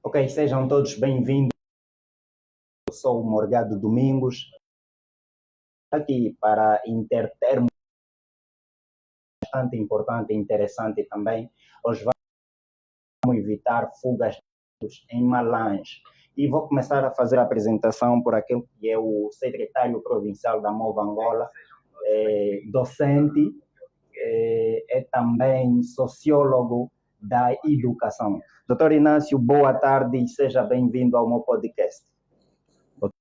Ok, sejam todos bem-vindos. Eu sou o Morgado Domingos, aqui para intertermos bastante importante e interessante também. Hoje vamos evitar fugas em Malange. E vou começar a fazer a apresentação por aquele que é o secretário provincial da Mova Angola, docente, é também sociólogo da educação. Doutor Inácio, boa tarde e seja bem-vindo ao meu podcast. Boa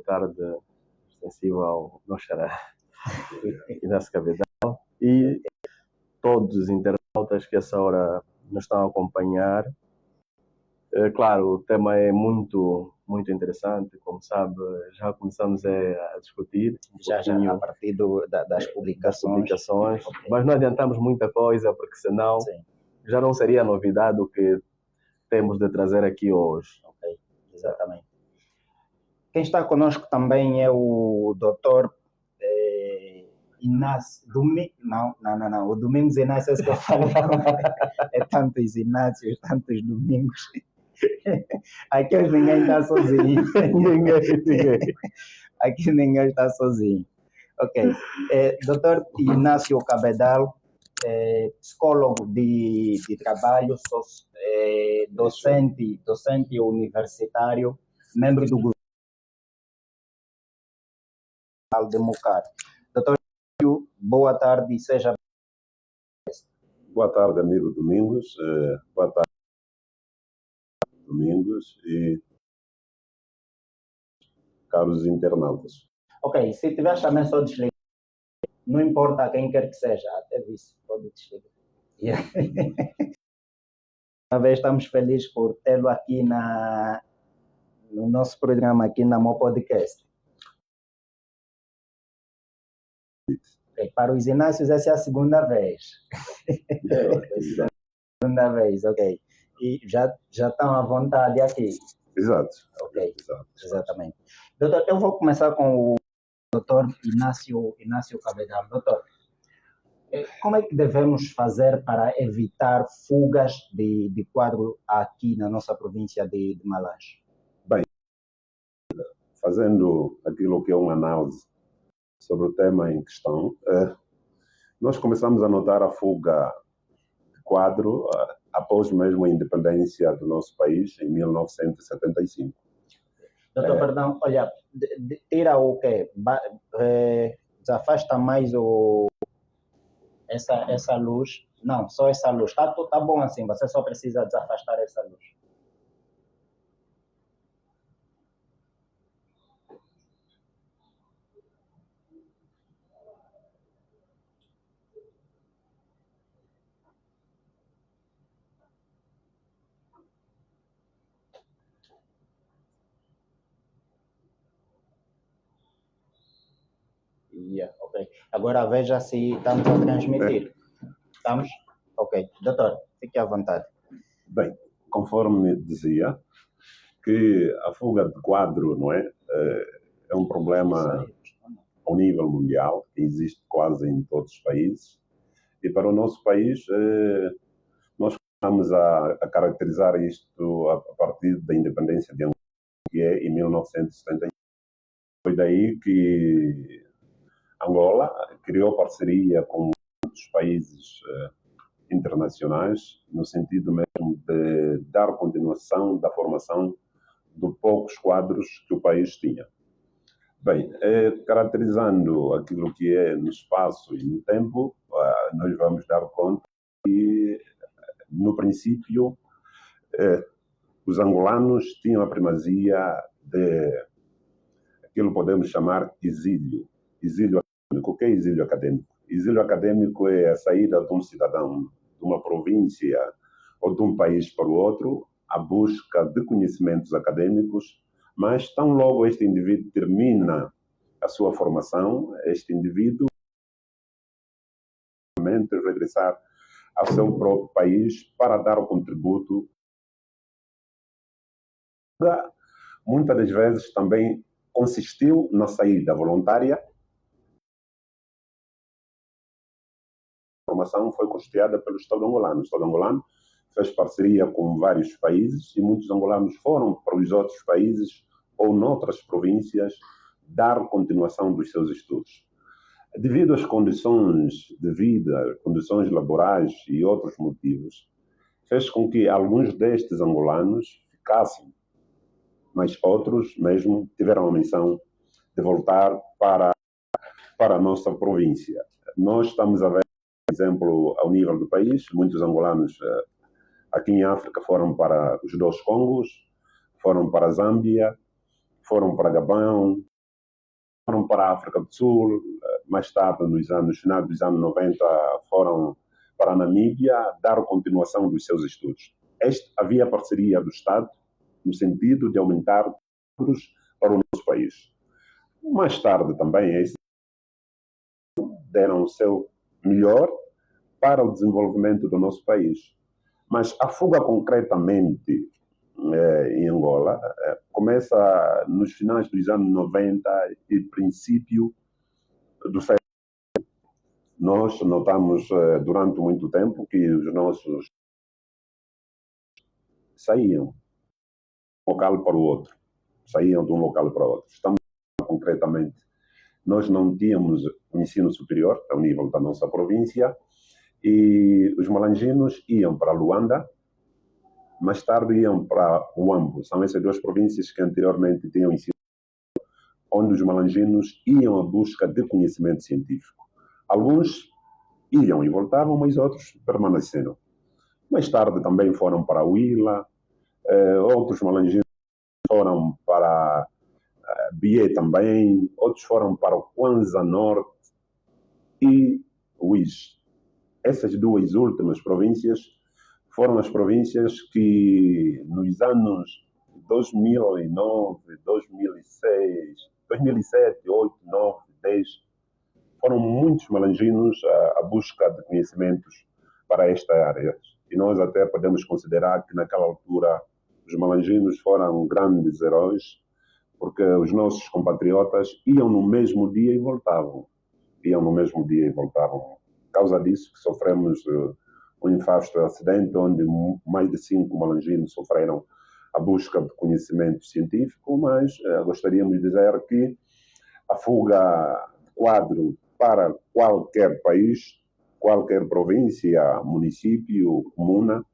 tarde, extensivo ao nosso xará Inácio Cabedal e todos os internautas que essa hora nos estão a acompanhar. Claro, o tema é muito interessante, como sabe, já começamos a discutir já a partir das publicações, okay. Mas não adiantamos muita coisa, porque senão já não seria novidade o que temos de trazer aqui hoje. Ok, exatamente. Quem está conosco também é o doutor Inácio Domingos. Não. O Domingos Inácio é que eu falo. É tantos Inácios, tantos Domingos. Aqui hoje ninguém está sozinho. Aqui ninguém está sozinho. Ok. Doutor Inácio Cabedal, psicólogo de trabalho, docente universitário, membro do grupo de Mocar. Doutor, boa tarde e seja. Boa tarde, amigo Domingos. Boa tarde, Domingos e caros internautas. Ok, se tiver também só desligar, não importa quem quer que seja, até vice, pode desligar. Yeah. Uma vez estamos felizes por tê-lo aqui no nosso programa, aqui na meu podcast. Para os Inácios, essa é a segunda vez. Segunda vez, ok. E já estão à vontade aqui. Exato. Ok, exatamente. Doutor, eu vou começar com o doutor Inácio Cabedal. Doutor, como é que devemos fazer para evitar fugas de quadro aqui na nossa província de Malange? Bem, fazendo aquilo que é uma análise sobre o tema em questão, nós começamos a notar a fuga de quadro após mesmo a independência do nosso país, em 1975. Doutor, perdão, olha, tira o quê? Desafasta mais essa luz. Não, só essa luz. Tá bom assim, você só precisa desafastar essa luz. Ok. Agora veja se estamos a transmitir. Estamos? Ok. Doutor, fique à vontade. Bem, conforme dizia, que a fuga de quadro, não é? É um problema ao nível mundial, que existe quase em todos os países. E para o nosso país, nós começamos a caracterizar isto a partir da independência de Angola, que é em 1975. Foi daí que Angola criou parceria com outros países internacionais, no sentido mesmo de dar continuação da formação de poucos quadros que o país tinha. Bem, caracterizando aquilo que é no espaço e no tempo, nós vamos dar conta que, no princípio, os angolanos tinham a primazia de aquilo que podemos chamar exílio. Exílio acadêmico. O que é exílio acadêmico? Exílio acadêmico é a saída de um cidadão de uma província ou de um país para o outro, à busca de conhecimentos acadêmicos, mas tão logo este indivíduo termina a sua formação, este indivíduo regressar ao seu próprio país para dar o contributo. Muitas das vezes também consistiu na saída voluntária. A formação foi custeada pelo Estado angolano. O Estado angolano fez parceria com vários países e muitos angolanos foram para os outros países ou noutras províncias dar continuação dos seus estudos. Devido às condições de vida, condições laborais e outros motivos, fez com que alguns destes angolanos ficassem, mas outros mesmo tiveram a missão de voltar para a nossa província. Nós estamos a ver, por exemplo, ao nível do país, muitos angolanos aqui em África foram para os dois Congos, foram para a Zâmbia, foram para Gabão, foram para a África do Sul, mais tarde, final dos anos 90, foram para a Namíbia dar continuação dos seus estudos. Havia parceria do Estado no sentido de aumentar recursos para o nosso país. Mais tarde também, esses deram o seu melhor para o desenvolvimento do nosso país. Mas a fuga concretamente em Angola começa nos finais dos anos 90 e princípio do século. Nós notamos durante muito tempo que os nossos saíam de um local para o outro. Saíam de um local para o outro. Estamos concretamente, nós não tínhamos o ensino superior ao nível da nossa província e os malanginos iam para Luanda, mais tarde iam para Huambo. São essas duas províncias que anteriormente tinham ensino, onde os malanginos iam à busca de conhecimento científico. Alguns iam e voltavam, mas outros permaneceram. Mais tarde também foram para Huila, outros malanginos foram para Bié também, outros foram para o Kwanza Norte e Uís. Essas duas últimas províncias foram as províncias que nos anos 2009, 2006, 2007, 2008, 2009, 2010, foram muitos malanginos à busca de conhecimentos para esta área. E nós até podemos considerar que naquela altura os malanginos foram grandes heróis, porque os nossos compatriotas iam no mesmo dia e voltavam. Iam no mesmo dia e voltavam. Por causa disso que sofremos um infausto acidente, onde mais de 5 malanginos sofreram a busca de conhecimento científico, mas gostaríamos de dizer que a fuga de quadro para qualquer país, qualquer província, município, comuna,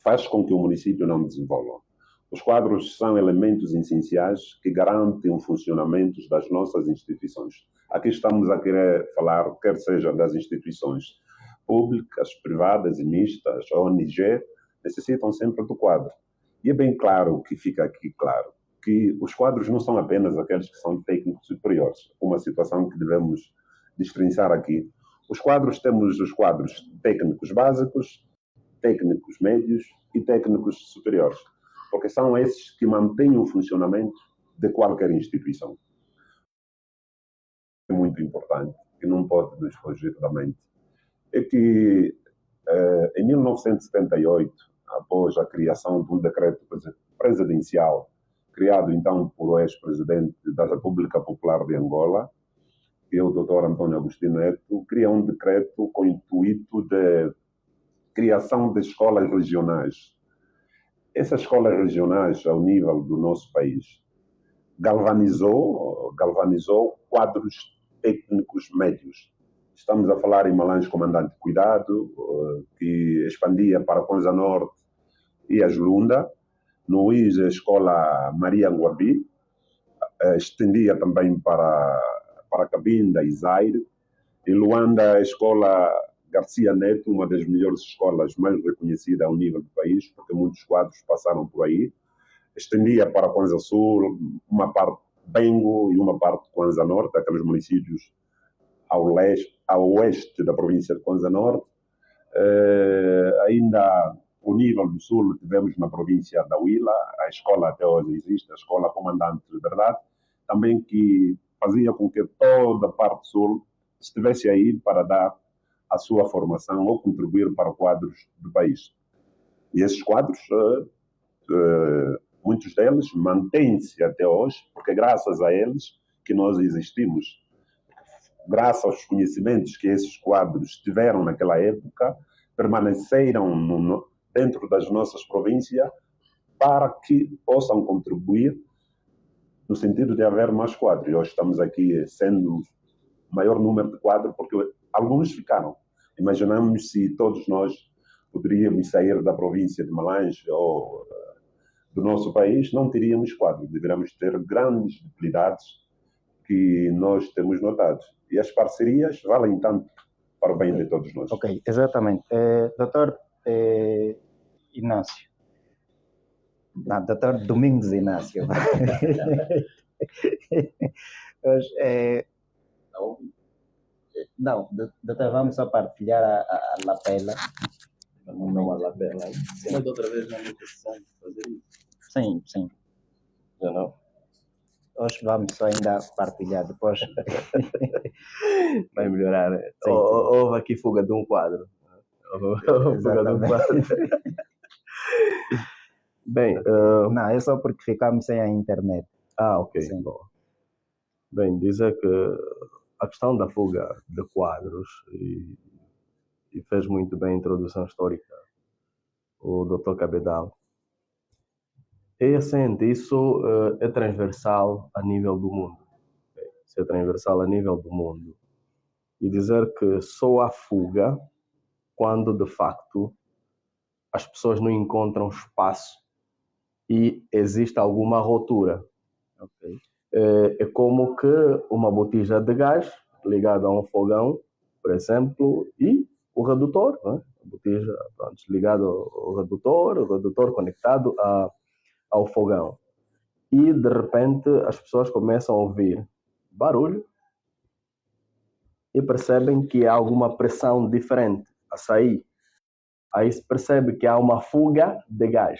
faz com que o município não desenvolva. Os quadros são elementos essenciais que garantem o funcionamento das nossas instituições. Aqui estamos a querer falar, quer seja das instituições públicas, privadas e mistas, ONG, necessitam sempre do quadro. E é bem claro que fica aqui claro que os quadros não são apenas aqueles que são técnicos superiores, uma situação que devemos destrinçar aqui. Temos os quadros técnicos básicos, técnicos médios e técnicos superiores, porque são esses que mantêm o funcionamento de qualquer instituição. É muito importante, que não pode nos fugir da mente, é que em 1978, após a criação de um decreto presidencial, criado então por o ex-presidente da República Popular de Angola, que é o Dr. Antônio Agostinho Neto, cria um decreto com o intuito de criação de escolas regionais. Essas escolas regionais, ao nível do nosso país, galvanizou quadros técnicos médios. Estamos a falar em Malange Comandante Cuidado, que expandia para Kwanza Norte e Aslunda. No Uís, a escola Maria Nguabi, estendia também para Cabinda e Zaire. Em Luanda, a escola Garcia Neto, uma das melhores escolas mais reconhecidas ao nível do país, porque muitos quadros passaram por aí. Estendia para Kwanza Sul, uma parte Bengo e uma parte Kwanza Norte, aqueles municípios ao oeste da província de Kwanza Norte. Ainda o nível do sul tivemos na província da Huila, a escola até hoje existe, a escola Comandante Liberdade, também que fazia com que toda a parte sul estivesse aí para dar a sua formação ou contribuir para quadros do país. E esses quadros, muitos deles mantêm-se até hoje, porque é graças a eles que nós existimos. Graças aos conhecimentos que esses quadros tiveram naquela época, permaneceram dentro das nossas províncias para que possam contribuir no sentido de haver mais quadros. E hoje estamos aqui sendo o maior número de quadros, porque alguns ficaram. Imaginamos se todos nós poderíamos sair da província de Malange ou do nosso país, não teríamos quadros. Deveríamos ter grandes utilidades que nós temos notado. E as parcerias valem tanto para o bem de todos nós. Ok, exatamente. Doutor Inácio. Não, doutor Domingos Inácio. Não, doutor, vamos só partilhar a lapela. Não a lapela. Mas outra vez não é necessário fazer isso. Sim, sim. Já não? Hoje vamos só ainda partilhar depois. Vai melhorar, né? Sim, sim. Houve aqui fuga de um quadro. Houve fuga de um quadro. Bem, Não, é só porque ficamos sem a internet. ok. Sim. Bom. Bem, dizer que a questão da fuga de quadros, e fez muito bem a introdução histórica o Dr. Cabedal, é assente, isso é transversal a nível do mundo. Isso é transversal a nível do mundo. E dizer que só há fuga quando, de facto, as pessoas não encontram espaço e existe alguma rotura. Ok. É como que uma botija de gás ligada a um fogão, por exemplo, e o redutor, né? A botija ligada ao redutor, o redutor conectado ao fogão. E, de repente, as pessoas começam a ouvir barulho e percebem que há alguma pressão diferente a sair. Aí se percebe que há uma fuga de gás.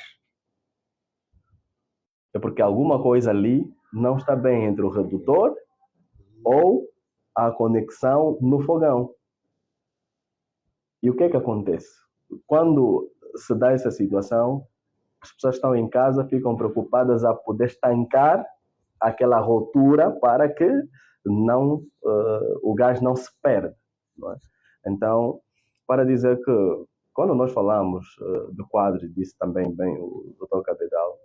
É porque alguma coisa ali não está bem entre o redutor ou a conexão no fogão. E o que é que acontece? Quando se dá essa situação, as pessoas estão em casa, ficam preocupadas a poder estancar aquela rotura para que não, o gás não se perda. Não é? Então, para dizer que, quando nós falamos do quadro, disse também bem o Dr. Cabedal,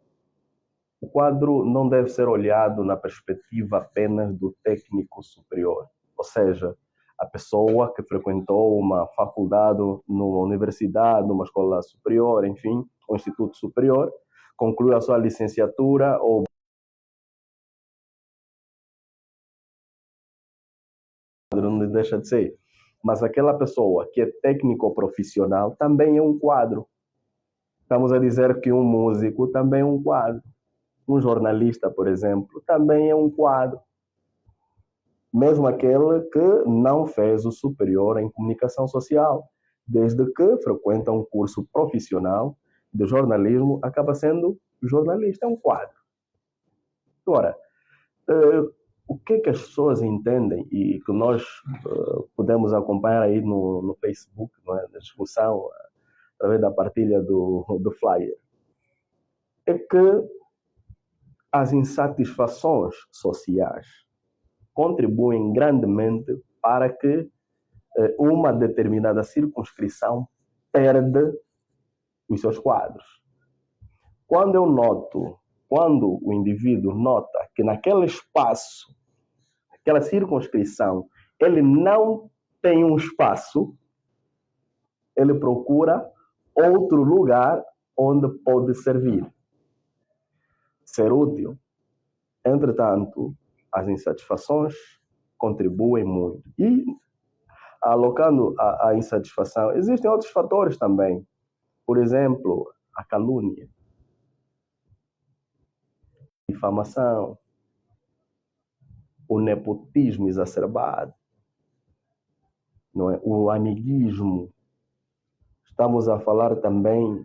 o quadro não deve ser olhado na perspectiva apenas do técnico superior, ou seja, a pessoa que frequentou uma faculdade, numa universidade, numa escola superior, enfim, um instituto superior, conclui a sua licenciatura ou não deixa de ser. Mas aquela pessoa que é técnico profissional também é um quadro. Estamos a dizer que um músico também é um quadro. Um jornalista, por exemplo, também é um quadro. Mesmo aquele que não fez o superior em comunicação social, desde que frequenta um curso profissional de jornalismo, acaba sendo jornalista, é um quadro. Agora, o que as pessoas entendem e que nós podemos acompanhar aí no Facebook, não é? Na discussão, através da partilha do flyer, é que as insatisfações sociais contribuem grandemente para que uma determinada circunscrição perde os seus quadros. Quando o indivíduo nota que naquele espaço, aquela circunscrição, ele não tem um espaço, ele procura outro lugar onde pode servir, ser útil. Entretanto, as insatisfações contribuem muito. E, alocando a insatisfação, existem outros fatores também. Por exemplo, a calúnia, a difamação, o nepotismo exacerbado, não é? O amiguismo. Estamos a falar também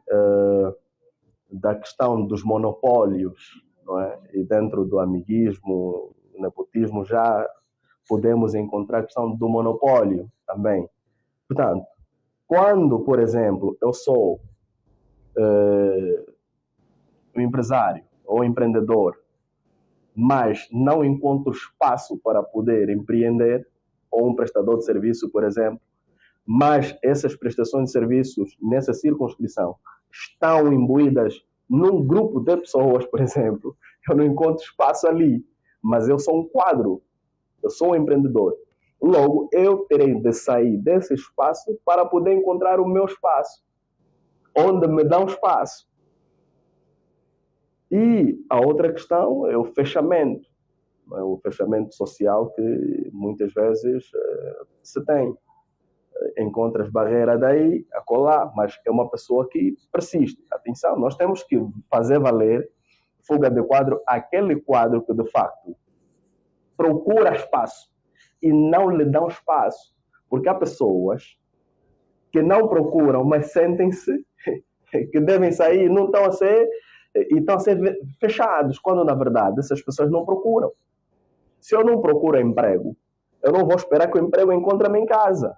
da questão dos monopólios, não é? E dentro do amiguismo, o nepotismo, já podemos encontrar a questão do monopólio também. Portanto, quando, por exemplo, eu sou um empresário ou empreendedor, mas não encontro espaço para poder empreender, ou um prestador de serviço, por exemplo, mas essas prestações de serviços nessa circunscrição estão imbuídas num grupo de pessoas, por exemplo, eu não encontro espaço ali, mas eu sou um quadro, eu sou um empreendedor. Logo, eu terei de sair desse espaço para poder encontrar o meu espaço, onde me dá um espaço. E a outra questão é o fechamento social que muitas vezes se tem. Encontras barreira daí, acolá, mas é uma pessoa que persiste. Atenção, nós temos que fazer valer fuga de quadro, aquele quadro que de facto procura espaço e não lhe dão espaço. Porque há pessoas que não procuram, mas sentem-se que devem sair e estão a ser fechados, quando na verdade essas pessoas não procuram. Se eu não procuro emprego, eu não vou esperar que o emprego encontre-me em casa.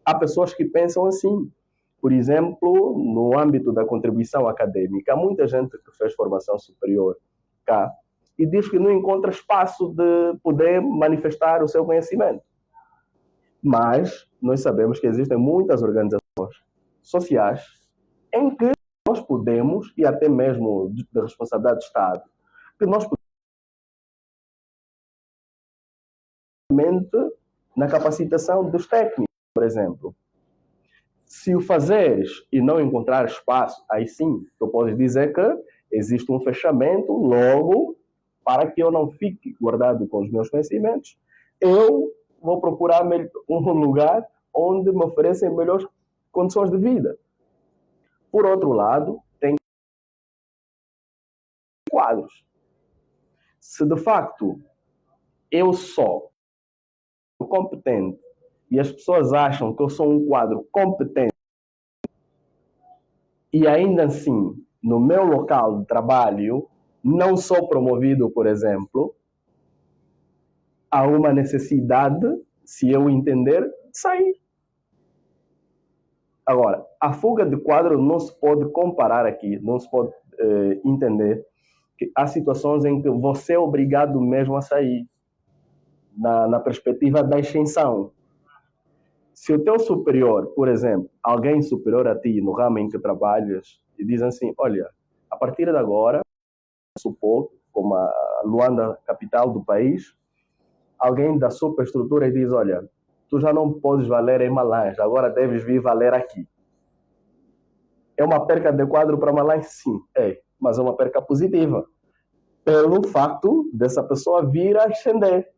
Há pessoas que pensam assim. Por exemplo, no âmbito da contribuição acadêmica, há muita gente que fez formação superior cá e diz que não encontra espaço de poder manifestar o seu conhecimento. Mas nós sabemos que existem muitas organizações sociais em que nós podemos, e até mesmo de responsabilidade do Estado, que nós podemos na capacitação dos técnicos, por exemplo. Se o fazeres e não encontrar espaço, aí sim, tu podes dizer que existe um fechamento, logo, para que eu não fique guardado com os meus conhecimentos, eu vou procurar um lugar onde me oferecem melhores condições de vida. Por outro lado, tem quadros. Se de facto eu sou competente e as pessoas acham que eu sou um quadro competente e ainda assim, no meu local de trabalho, não sou promovido, por exemplo, há uma necessidade, se eu entender, de sair. Agora, a fuga de quadro não se pode comparar aqui, não se pode entender que há situações em que você é obrigado mesmo a sair, na perspectiva da extensão. Se o teu superior, por exemplo, alguém superior a ti no ramo em que trabalhas, e diz assim, olha, a partir de agora, supor, como a Luanda, capital do país, alguém da superestrutura e diz, olha, tu já não podes valer em Malange, agora deves vir valer aqui. É uma perca de quadro para Malange? Sim, mas é uma perca positiva, pelo fato dessa pessoa vir a ascender.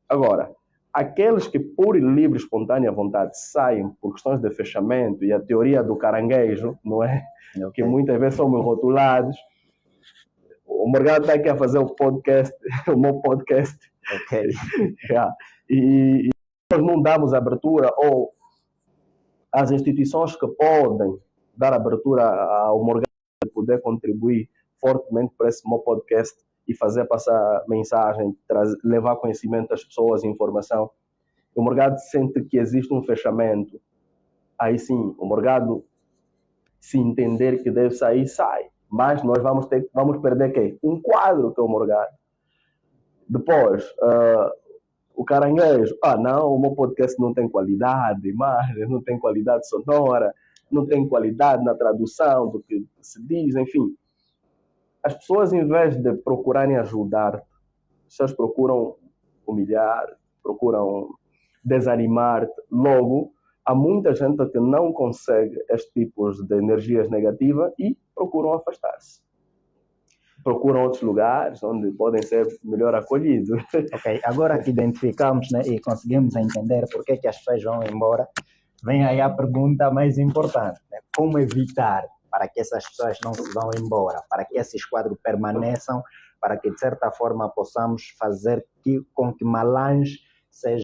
Agora, aqueles que por livre e espontânea vontade saem por questões de fechamento e a teoria do caranguejo, não é? Okay. Que muitas vezes somos rotulados. O Morgado está aqui a fazer o podcast, o meu podcast. Ok. E nós não damos abertura, ou as instituições que podem dar abertura ao Morgado poder contribuir fortemente para esse meu podcast e fazer passar mensagem, levar conhecimento às pessoas, informação. O Morgado sente que existe um fechamento. Aí sim, o Morgado, se entender que deve sair, sai. Mas nós vamos perder quem? Um quadro que é o Morgado. Depois, o caranguejo. Não, o meu podcast não tem qualidade de imagem, não tem qualidade sonora, não tem qualidade na tradução do que se diz, enfim. As pessoas, em vez de procurarem ajudar, elas procuram humilhar, procuram desanimar. Logo, há muita gente que não consegue estes tipos de energias negativas e procuram afastar-se. Procuram outros lugares onde podem ser melhor acolhidos. Ok, agora que identificamos, né, e conseguimos entender por que as pessoas vão embora, vem aí a pergunta mais importante, né? Como evitar para que essas pessoas não se vão embora, para que esses quadros permaneçam, para que, de certa forma, possamos fazer com que Malange seja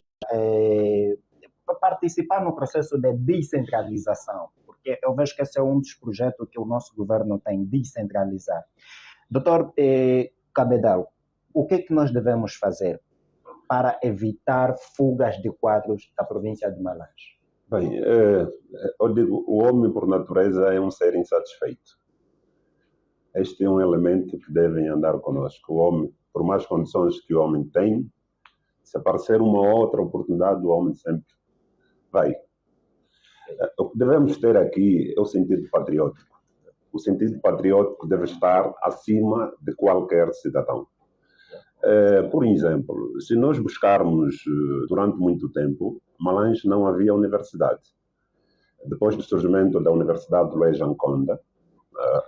participar no processo de descentralização, porque eu vejo que esse é um dos projetos que o nosso governo tem, descentralizar. Doutor Cabedal, o que nós devemos fazer para evitar fugas de quadros da província de Malange? Bem, eu digo, o homem por natureza é um ser insatisfeito. Este é um elemento que deve andar conosco. O homem, por mais condições que o homem tem, se aparecer uma outra oportunidade, o homem sempre vai. O que devemos ter aqui é o sentido patriótico. O sentido patriótico deve estar acima de qualquer cidadão. Por exemplo, se nós buscarmos durante muito tempo, Malange não havia universidade. Depois do surgimento da Universidade de Luís Anconda,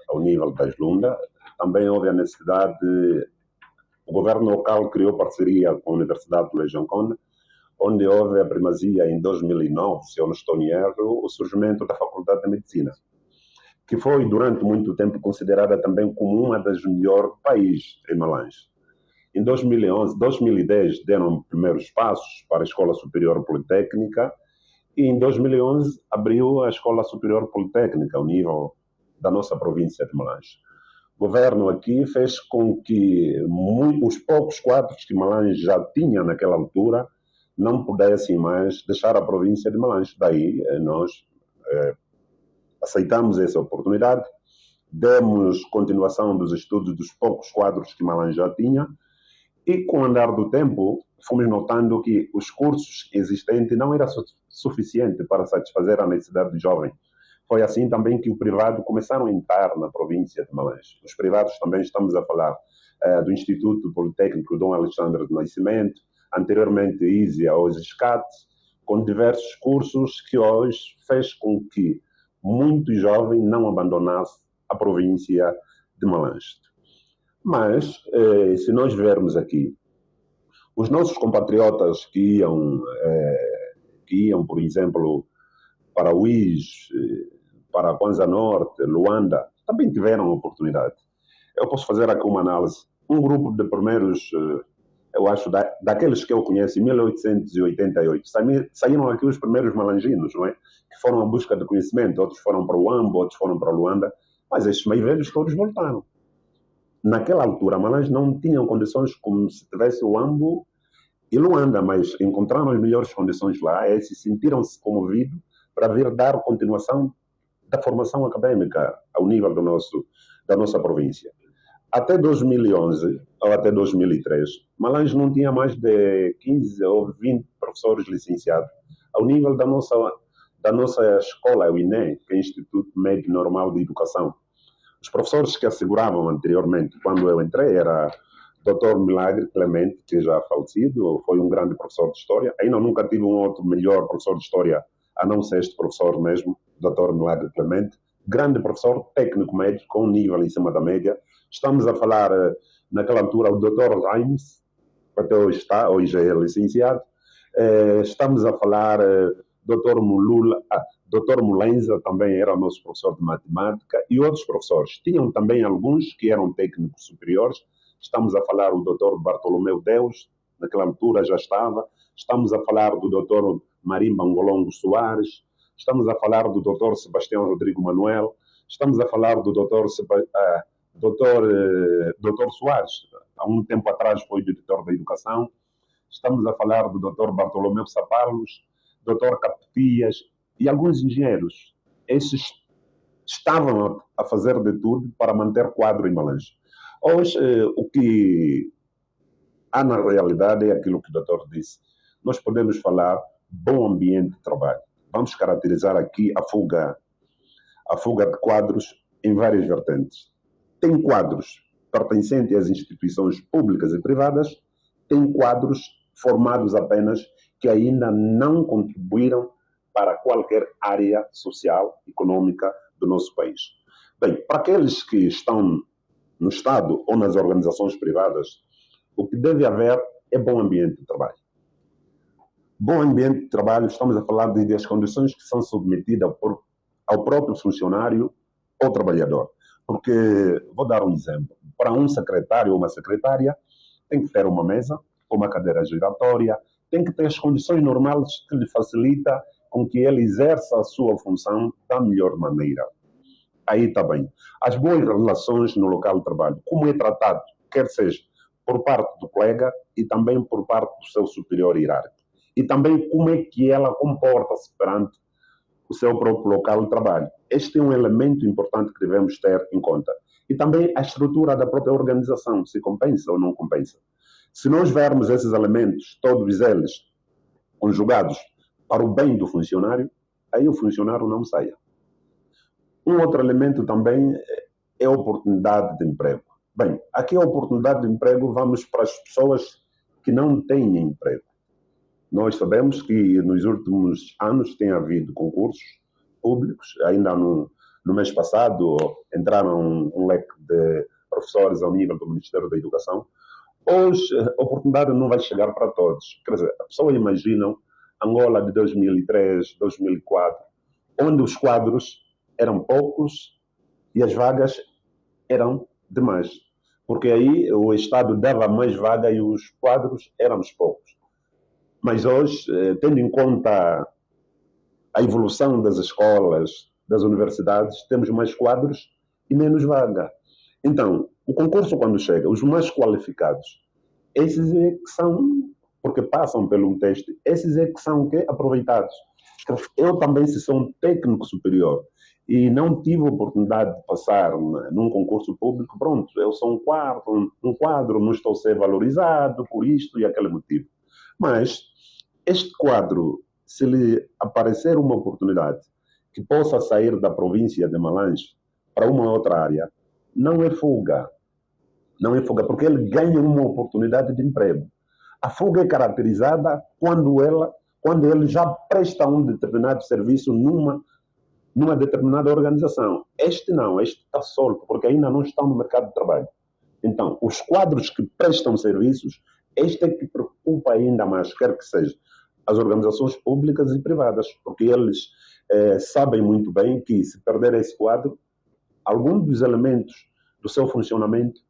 ao nível das Lunda, também houve a necessidade o governo local criou parceria com a Universidade de Luís Anconda, onde houve a primazia em 2009, se eu não estou em erro, o surgimento da Faculdade de Medicina, que foi durante muito tempo considerada também como uma das melhores do país, em Malange. Em 2011, 2010 deram primeiros passos para a Escola Superior Politécnica e em 2011 abriu a Escola Superior Politécnica ao nível da nossa província de Malange. O governo aqui fez com que os poucos quadros que Malange já tinha naquela altura não pudessem mais deixar a província de Malange. Daí nós aceitamos essa oportunidade, demos continuação dos estudos dos poucos quadros que Malange já tinha e com o andar do tempo fomos notando que os cursos existentes não eram suficientes para satisfazer a necessidade do jovem. Foi assim também que o privado começaram a entrar na província de Malange. Os privados também estamos a falar do Instituto Politécnico Dom Alexandre de Nascimento, anteriormente ISIA ou SCAT, com diversos cursos que hoje fez com que muito jovem não abandonasse a província de Malange. Mas, se nós vermos aqui, os nossos compatriotas que iam, por exemplo, para o IS, para a Kwanza Norte, Luanda, também tiveram oportunidade. Eu posso fazer aqui uma análise. Um grupo de primeiros, eu acho, daqueles que eu conheço, em 1888, saíram aqui os primeiros malanginos, não é? Que foram à busca de conhecimento. Outros foram para o Ambo, outros foram para Luanda, mas estes mais velhos todos voltaram. Naquela altura, Malange não tinham condições como se tivesse o Ambo e Luanda, mas encontraram as melhores condições lá e se sentiram-se comovidos para vir dar continuação da formação acadêmica ao nível da nossa província. Até 2011 ou até 2003, Malange não tinha mais de 15 ou 20 professores licenciados ao nível da nossa escola, o INE, que é o Instituto Médio Normal de Educação. Os professores que asseguravam anteriormente, quando eu entrei, era Dr. Milagre Clemente, que já falecido, foi um grande professor de História. Ainda nunca tive um outro melhor professor de História, a não ser este professor mesmo, Dr. Milagre Clemente. Grande professor, técnico médio, com um nível em cima da média. Estamos a falar, naquela altura, o Dr. Reims, até hoje está, hoje é licenciado. Estamos a falar Dr. Mulula, Dr. Mulenza também era o nosso professor de matemática e outros professores. Tinham também alguns que eram técnicos superiores. Estamos a falar do Dr. Bartolomeu Deus, naquela altura já estava. Estamos a falar do Dr. Marimba Angolongo Soares. Estamos a falar do Dr. Sebastião Rodrigo Manuel. Estamos a falar do Dr. Soares, há um tempo atrás foi diretor da Educação. Estamos a falar do Dr. Bartolomeu Sapalos, Dr. Capetias e alguns engenheiros. Esses estavam a fazer de tudo para manter quadro em Malange. Hoje, o que há na realidade é aquilo que o doutor disse. Nós podemos falar bom ambiente de trabalho. Vamos caracterizar aqui a fuga de quadros em várias vertentes. Tem quadros pertencentes às instituições públicas e privadas, tem quadros formados apenas que ainda não contribuíram para qualquer área social, econômica do nosso país. Bem, para aqueles que estão no Estado ou nas organizações privadas, o que deve haver é bom ambiente de trabalho. Bom ambiente de trabalho, estamos a falar das condições que são submetidas ao próprio funcionário ou trabalhador. Porque, vou dar um exemplo, para um secretário ou uma secretária, tem que ter uma mesa, uma cadeira giratória, tem que ter as condições normais que lhe facilita com que ele exerça a sua função da melhor maneira. Aí está bem. As boas relações no local de trabalho, como é tratado, quer seja por parte do colega e também por parte do seu superior hierárquico. E também como é que ela comporta-se perante o seu próprio local de trabalho. Este é um elemento importante que devemos ter em conta. E também a estrutura da própria organização, se compensa ou não compensa. Se nós vermos esses elementos, todos eles conjugados para o bem do funcionário, aí o funcionário não saia. Um outro elemento também é a oportunidade de emprego. Bem, aqui a oportunidade de emprego, vamos para as pessoas que não têm emprego. Nós sabemos que nos últimos anos tem havido concursos públicos, ainda no mês passado entraram um leque de professores ao nível do Ministério da Educação. Hoje a oportunidade não vai chegar para todos. Quer dizer, a pessoa imagina Angola de 2003, 2004, onde os quadros eram poucos e as vagas eram demais. Porque aí o Estado dava mais vaga e os quadros éramos poucos. Mas hoje, tendo em conta a evolução das escolas, das universidades, temos mais quadros e menos vaga. Então, o concurso quando chega, os mais qualificados, esses é que são, porque passam pelo teste, esses é que são aproveitados. Eu também, se sou um técnico superior e não tive a oportunidade de passar num concurso público, pronto, eu sou um quadro, não estou a ser valorizado por isto e aquele motivo. Mas este quadro, se lhe aparecer uma oportunidade que possa sair da província de Malange para uma outra área, não é fuga. Não é fuga, porque ele ganha uma oportunidade de emprego. A fuga é caracterizada quando ele já presta um determinado serviço numa determinada organização. Este não, este está solto, porque ainda não está no mercado de trabalho. Então, os quadros que prestam serviços, este é que preocupa ainda mais, quer que seja as organizações públicas e privadas, porque eles sabem muito bem que se perder esse quadro, algum dos elementos do seu funcionamento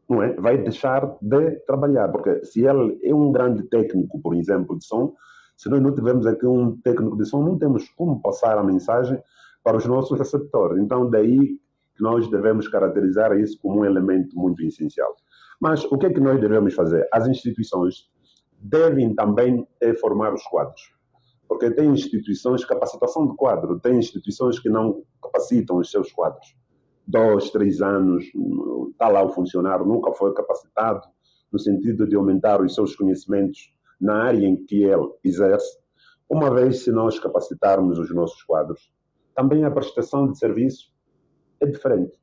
não é, vai deixar de trabalhar, porque se ele é um grande técnico, por exemplo, de som, se nós não tivermos aqui um técnico de som, não temos como passar a mensagem para os nossos receptores. Então, daí que nós devemos caracterizar isso como um elemento muito essencial. Mas o que é que nós devemos fazer? As instituições devem também formar os quadros, porque tem instituições, capacitação de quadro, tem instituições que não capacitam os seus quadros. 2, 3 anos, está lá o funcionário, nunca foi capacitado, no sentido de aumentar os seus conhecimentos na área em que ele exerce. Uma vez, se nós capacitarmos os nossos quadros, também a prestação de serviço é diferente.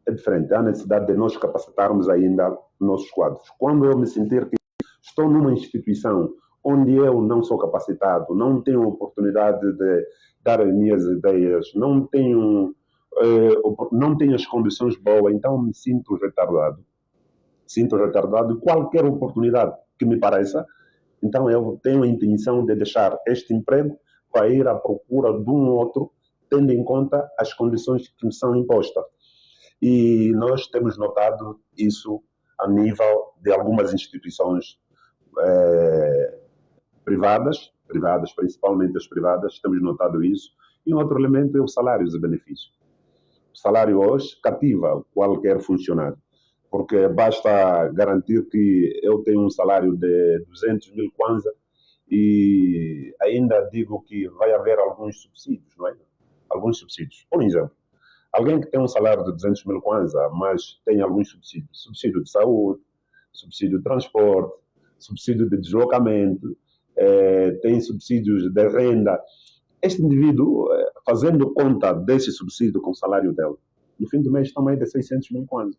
É diferente. Há necessidade de nós capacitarmos ainda nossos quadros. Quando eu me sentir que estou numa instituição onde eu não sou capacitado, não tenho oportunidade de dar as minhas ideias, não tenho as condições boas, então me sinto retardado. E qualquer oportunidade que me pareça, então eu tenho a intenção de deixar este emprego para ir à procura de um outro, tendo em conta as condições que me são impostas. E nós temos notado isso a nível de algumas instituições privadas, principalmente as privadas, temos notado isso. E um outro elemento é os salários e benefícios. O salário hoje cativa qualquer funcionário, porque basta garantir que eu tenho um salário de 200 mil kwanza e ainda digo que vai haver alguns subsídios, não é? Alguns subsídios. Por exemplo, alguém que tem um salário de 200 mil kwanza, mas tem alguns subsídios, subsídio de saúde, subsídio de transporte, subsídio de deslocamento, tem subsídios de renda. Este indivíduo, fazendo conta desse subsídio com o salário dele, no fim do mês também é de 600 mil kwanza.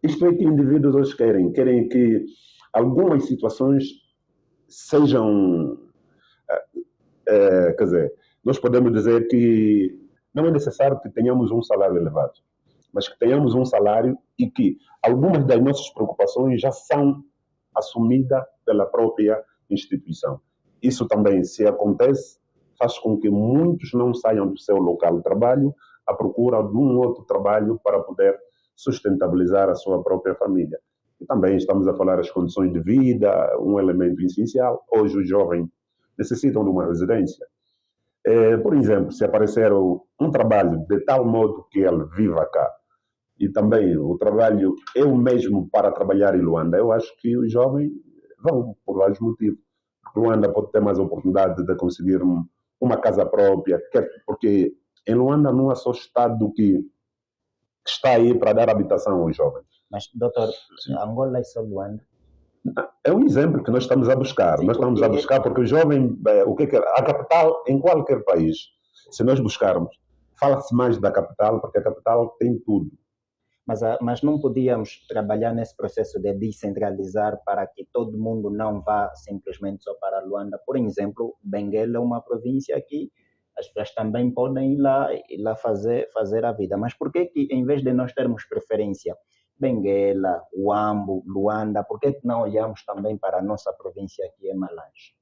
Isto é que indivíduos hoje querem que algumas situações sejam, quer dizer, nós podemos dizer que não é necessário que tenhamos um salário elevado, mas que tenhamos um salário e que algumas das nossas preocupações já são assumidas pela própria instituição. Isso também, se acontece, faz com que muitos não saiam do seu local de trabalho à procura de um outro trabalho para poder sustentabilizar a sua própria família. E também estamos a falar das condições de vida, um elemento essencial. Hoje os jovens necessitam de uma residência. Por exemplo, se aparecer um trabalho de tal modo que ele viva cá, e também o trabalho é o mesmo para trabalhar em Luanda, eu acho que os jovens vão, por vários motivos. Luanda pode ter mais oportunidade de conseguir uma casa própria, porque em Luanda não há só Estado que está aí para dar habitação aos jovens. Mas, doutor, Angola é só Luanda? É um exemplo que nós estamos a buscar. Sim, Nós estamos a buscar porque o jovem, o que é a capital, em qualquer país, se nós buscarmos, fala-se mais da capital porque a capital tem tudo. mas não podíamos trabalhar nesse processo de descentralizar para que todo mundo não vá simplesmente só para Luanda. Por exemplo, Benguela é uma província que as pessoas também podem ir lá fazer a vida. Mas por que em vez de nós termos preferência Benguela, Huambo, Luanda, por que não olhamos também para a nossa província aqui em Malange?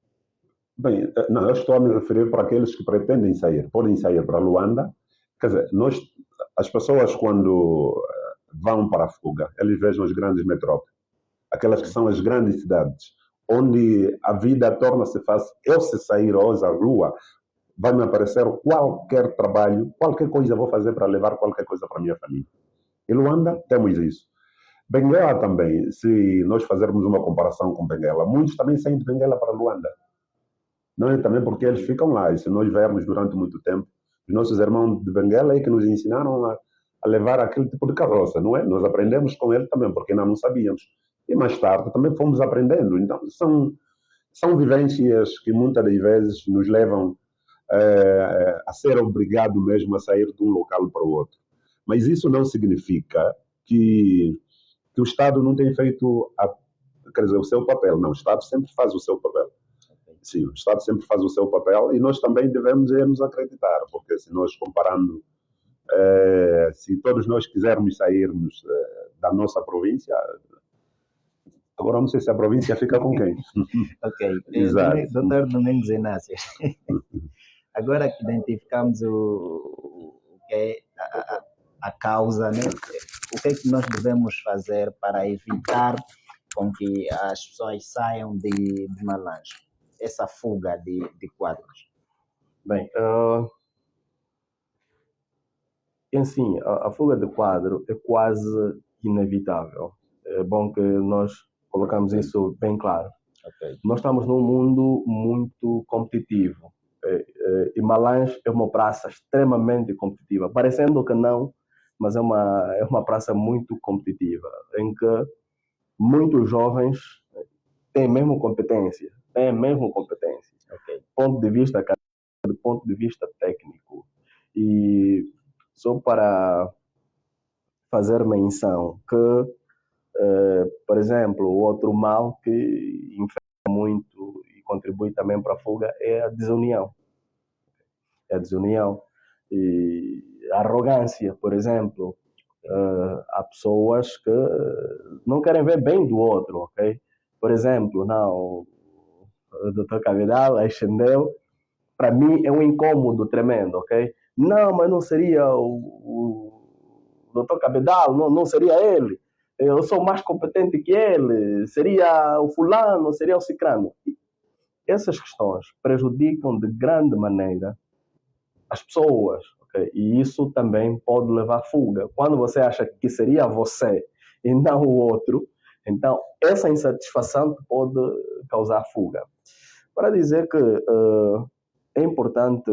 Bem, não, eu estou a me referir para aqueles que pretendem sair, podem sair para Luanda. Quer dizer, as pessoas quando vão para a fuga, eles vejam as grandes metrópoles, aquelas que são as grandes cidades, onde a vida torna-se fácil. Eu, se sair hoje à rua, vai-me aparecer qualquer trabalho, qualquer coisa vou fazer para levar qualquer coisa para a minha família. Em Luanda, temos isso. Benguela também, se nós fazermos uma comparação com Benguela, muitos também saem de Benguela para Luanda. Não é também porque eles ficam lá, e se nós vermos durante muito tempo, os nossos irmãos de Benguela é que nos ensinaram a levar aquele tipo de carroça, não é? Nós aprendemos com ele também, porque ainda não sabíamos. E mais tarde também fomos aprendendo. Então, são vivências que muitas das vezes nos levam a ser obrigado mesmo a sair de um local para o outro. Mas isso não significa que o Estado não tem feito quer dizer, o seu papel. Não, o Estado sempre faz o seu papel. Sim, o Estado sempre faz o seu papel e nós também devemos nos acreditar, porque se nós comparando, se todos nós quisermos sairmos da nossa província, agora não sei se a província fica com quem. Ok, Exato. Dr. Domingos Inácio, agora que identificamos o que é a causa, né? O que é que nós devemos fazer para evitar com que as pessoas saiam de Malange? Essa fuga de quadros. Bem, assim, a fuga de quadro é quase inevitável. É bom que nós colocamos isso bem claro. Okay. Nós estamos num mundo muito competitivo. E Malange é uma praça extremamente competitiva. Parecendo que não, mas é uma praça muito competitiva, em que muitos jovens têm mesmo competência. Okay. Do ponto de vista acadêmico, do ponto de vista técnico. E só para fazer menção que, por exemplo, o outro mal que influencia muito e contribui também para a fuga é a desunião. E a arrogância, por exemplo. Há pessoas que não querem ver bem do outro, ok? Por exemplo, não, o Dr. Cabedal ascendeu, para mim é um incômodo tremendo, ok? Não, mas não seria o Dr. Cabedal, não seria ele. Eu sou mais competente que ele, seria o fulano, seria o cicrano. Essas questões prejudicam de grande maneira as pessoas, okay? E isso também pode levar à fuga. Quando você acha que seria você e não o outro, então essa insatisfação pode causar fuga. Para dizer que é importante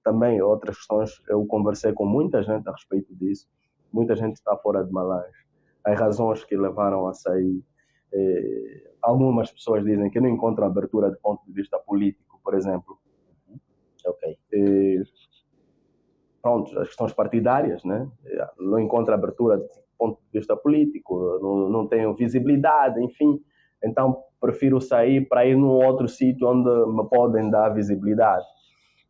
também outras questões, eu conversei com muita gente a respeito disso, muita gente está fora de Malange. As razões que levaram a sair, algumas pessoas dizem que não encontram abertura do ponto de vista político, por exemplo. Ok. Pronto, as questões partidárias, né? Não encontram abertura do ponto de vista político, não tenho visibilidade, enfim. Então, prefiro sair para ir num outro sítio onde me podem dar visibilidade.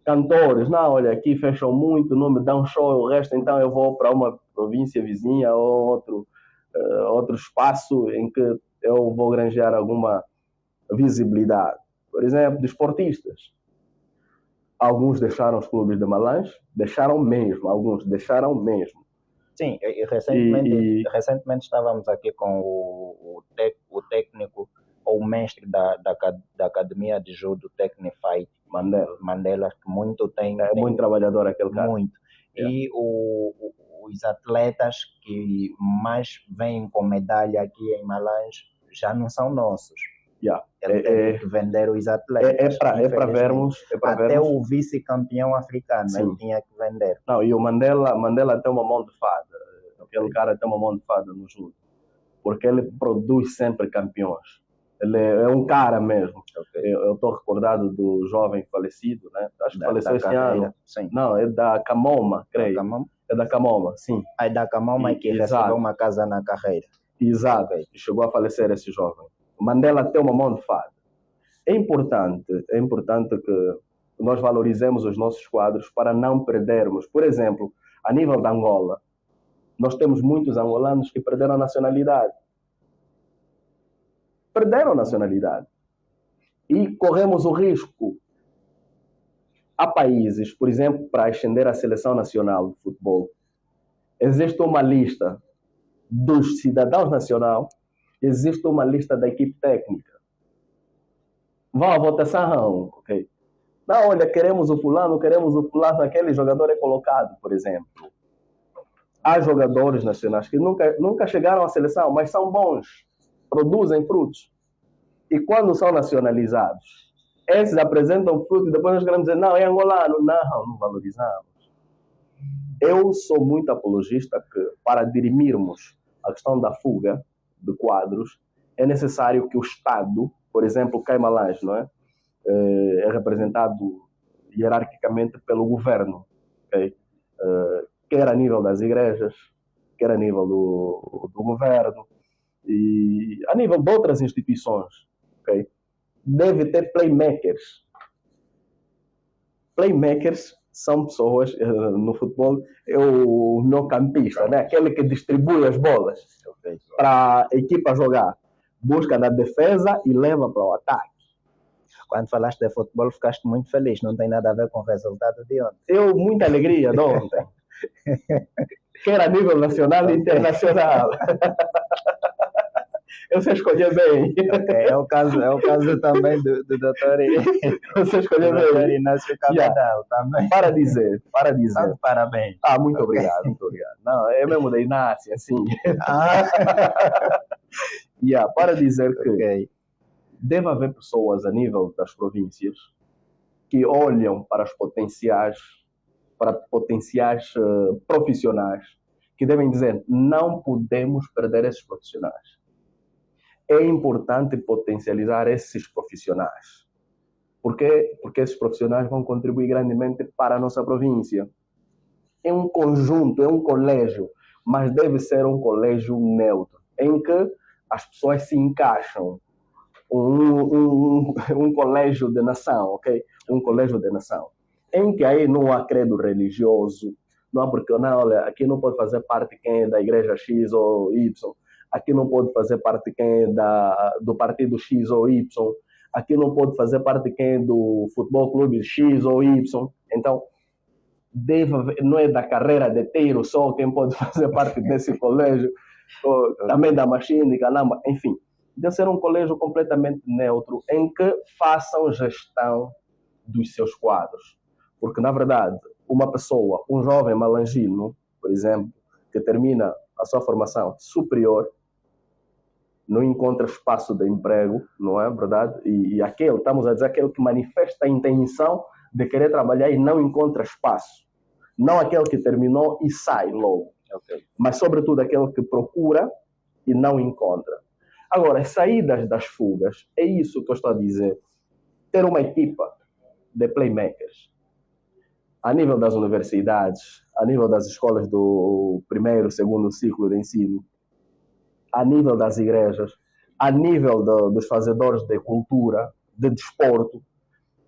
Cantores, não, olha, aqui fecham muito, não me dão show, o resto, então eu vou para uma província vizinha ou outro espaço em que eu vou granjear alguma visibilidade. Por exemplo, desportistas. Alguns deixaram os clubes de Malange, alguns deixaram mesmo. Sim, recentemente estávamos aqui com o técnico, ou o mestre da Academia de Judo Technifight, Mandela, que muito É muito trabalhador aquele cara. Muito. Yeah. E os atletas que mais vêm com medalha aqui em Malange já não são nossos. Yeah. Tem que vender os atletas. É para vermos. Até o vice-campeão africano ele tinha que vender. Não, e o Mandela tem uma mão de fada. Aquele cara tem uma mão de fada no judo. Porque ele produz sempre campeões. Ele é um cara mesmo. Ok. Eu estou recordado do jovem falecido, né? Acho que faleceu esse ano. Sim. Não, é da Camoma, creio. Camoma? É da Camoma, sim. É da Camoma que Exato. recebeu uma casa na carreira. Exato. Ok. Chegou a falecer esse jovem. Mandela tem uma mão de fada. É importante que nós valorizemos os nossos quadros para não perdermos. Por exemplo, a nível da Angola, nós temos muitos angolanos que perderam a nacionalidade. Perderam a nacionalidade. E corremos o risco. Há países, por exemplo, para ascender à seleção nacional de futebol, existe uma lista dos cidadãos nacionais, existe uma lista da equipe técnica. Vão à votação, ok? Não, olha, queremos o fulano, aquele jogador é colocado, por exemplo. Há jogadores nacionais que nunca chegaram à seleção, mas são bons, produzem frutos. E quando são nacionalizados, esses apresentam fruto e depois nós queremos dizer, não, é angolano. Não valorizamos. Eu sou muito apologista que, para dirimirmos a questão da fuga de quadros, é necessário que o Estado, por exemplo, Caimalães, não é? É representado hierarquicamente pelo governo, okay? Quer a nível das igrejas, quer a nível do governo, e a nível de outras instituições. Okay? Deve ter playmakers. Playmakers são pessoas, no futebol, é o meu campista, né? Aquele que distribui as bolas para a equipa jogar. Busca na defesa e leva para o ataque. Quando falaste de futebol, ficaste muito feliz. Não tem nada a ver com o resultado de ontem. Muita alegria de ontem. Quer a nível nacional e internacional. Eu sei escolher bem. Okay. É o caso também do doutor Você escolheu bem. Inácio Cabedal também. Para dizer. Parabéns. Muito obrigado. Não, é mesmo da Inácio, assim. Para dizer que deve haver pessoas a nível das províncias que olham para os potenciais profissionais, que devem dizer, não podemos perder esses profissionais. É importante potencializar esses profissionais. Por quê? Porque esses profissionais vão contribuir grandemente para a nossa província. É um conjunto, é um colégio, mas deve ser um colégio neutro, em que as pessoas se encaixam. Um colégio de nação, ok? Um colégio de nação. Em que aí não há credo religioso, não há porque, não, olha, aqui não pode fazer parte quem é da igreja X ou Y, aqui não pode fazer parte quem é do partido X ou Y, aqui não pode fazer parte quem é do futebol clube X ou Y. Então, não é da carreira de tiro só quem pode fazer parte desse colégio, ou também da machine, canamba, enfim. Deve ser um colégio completamente neutro em que façam gestão dos seus quadros. Porque, na verdade, uma pessoa, um jovem malangino, por exemplo, que termina a sua formação superior, não encontra espaço de emprego, não é verdade? E estamos a dizer, aquele que manifesta a intenção de querer trabalhar e não encontra espaço. Não aquele que terminou e sai logo. Okay. Mas, sobretudo, aquele que procura e não encontra. Agora, as saídas das fugas, é isso que eu estou a dizer. Ter uma equipa de playmakers. A nível das universidades, a nível das escolas do primeiro, segundo ciclo de ensino, a nível das igrejas, a nível dos fazedores de cultura, de desporto,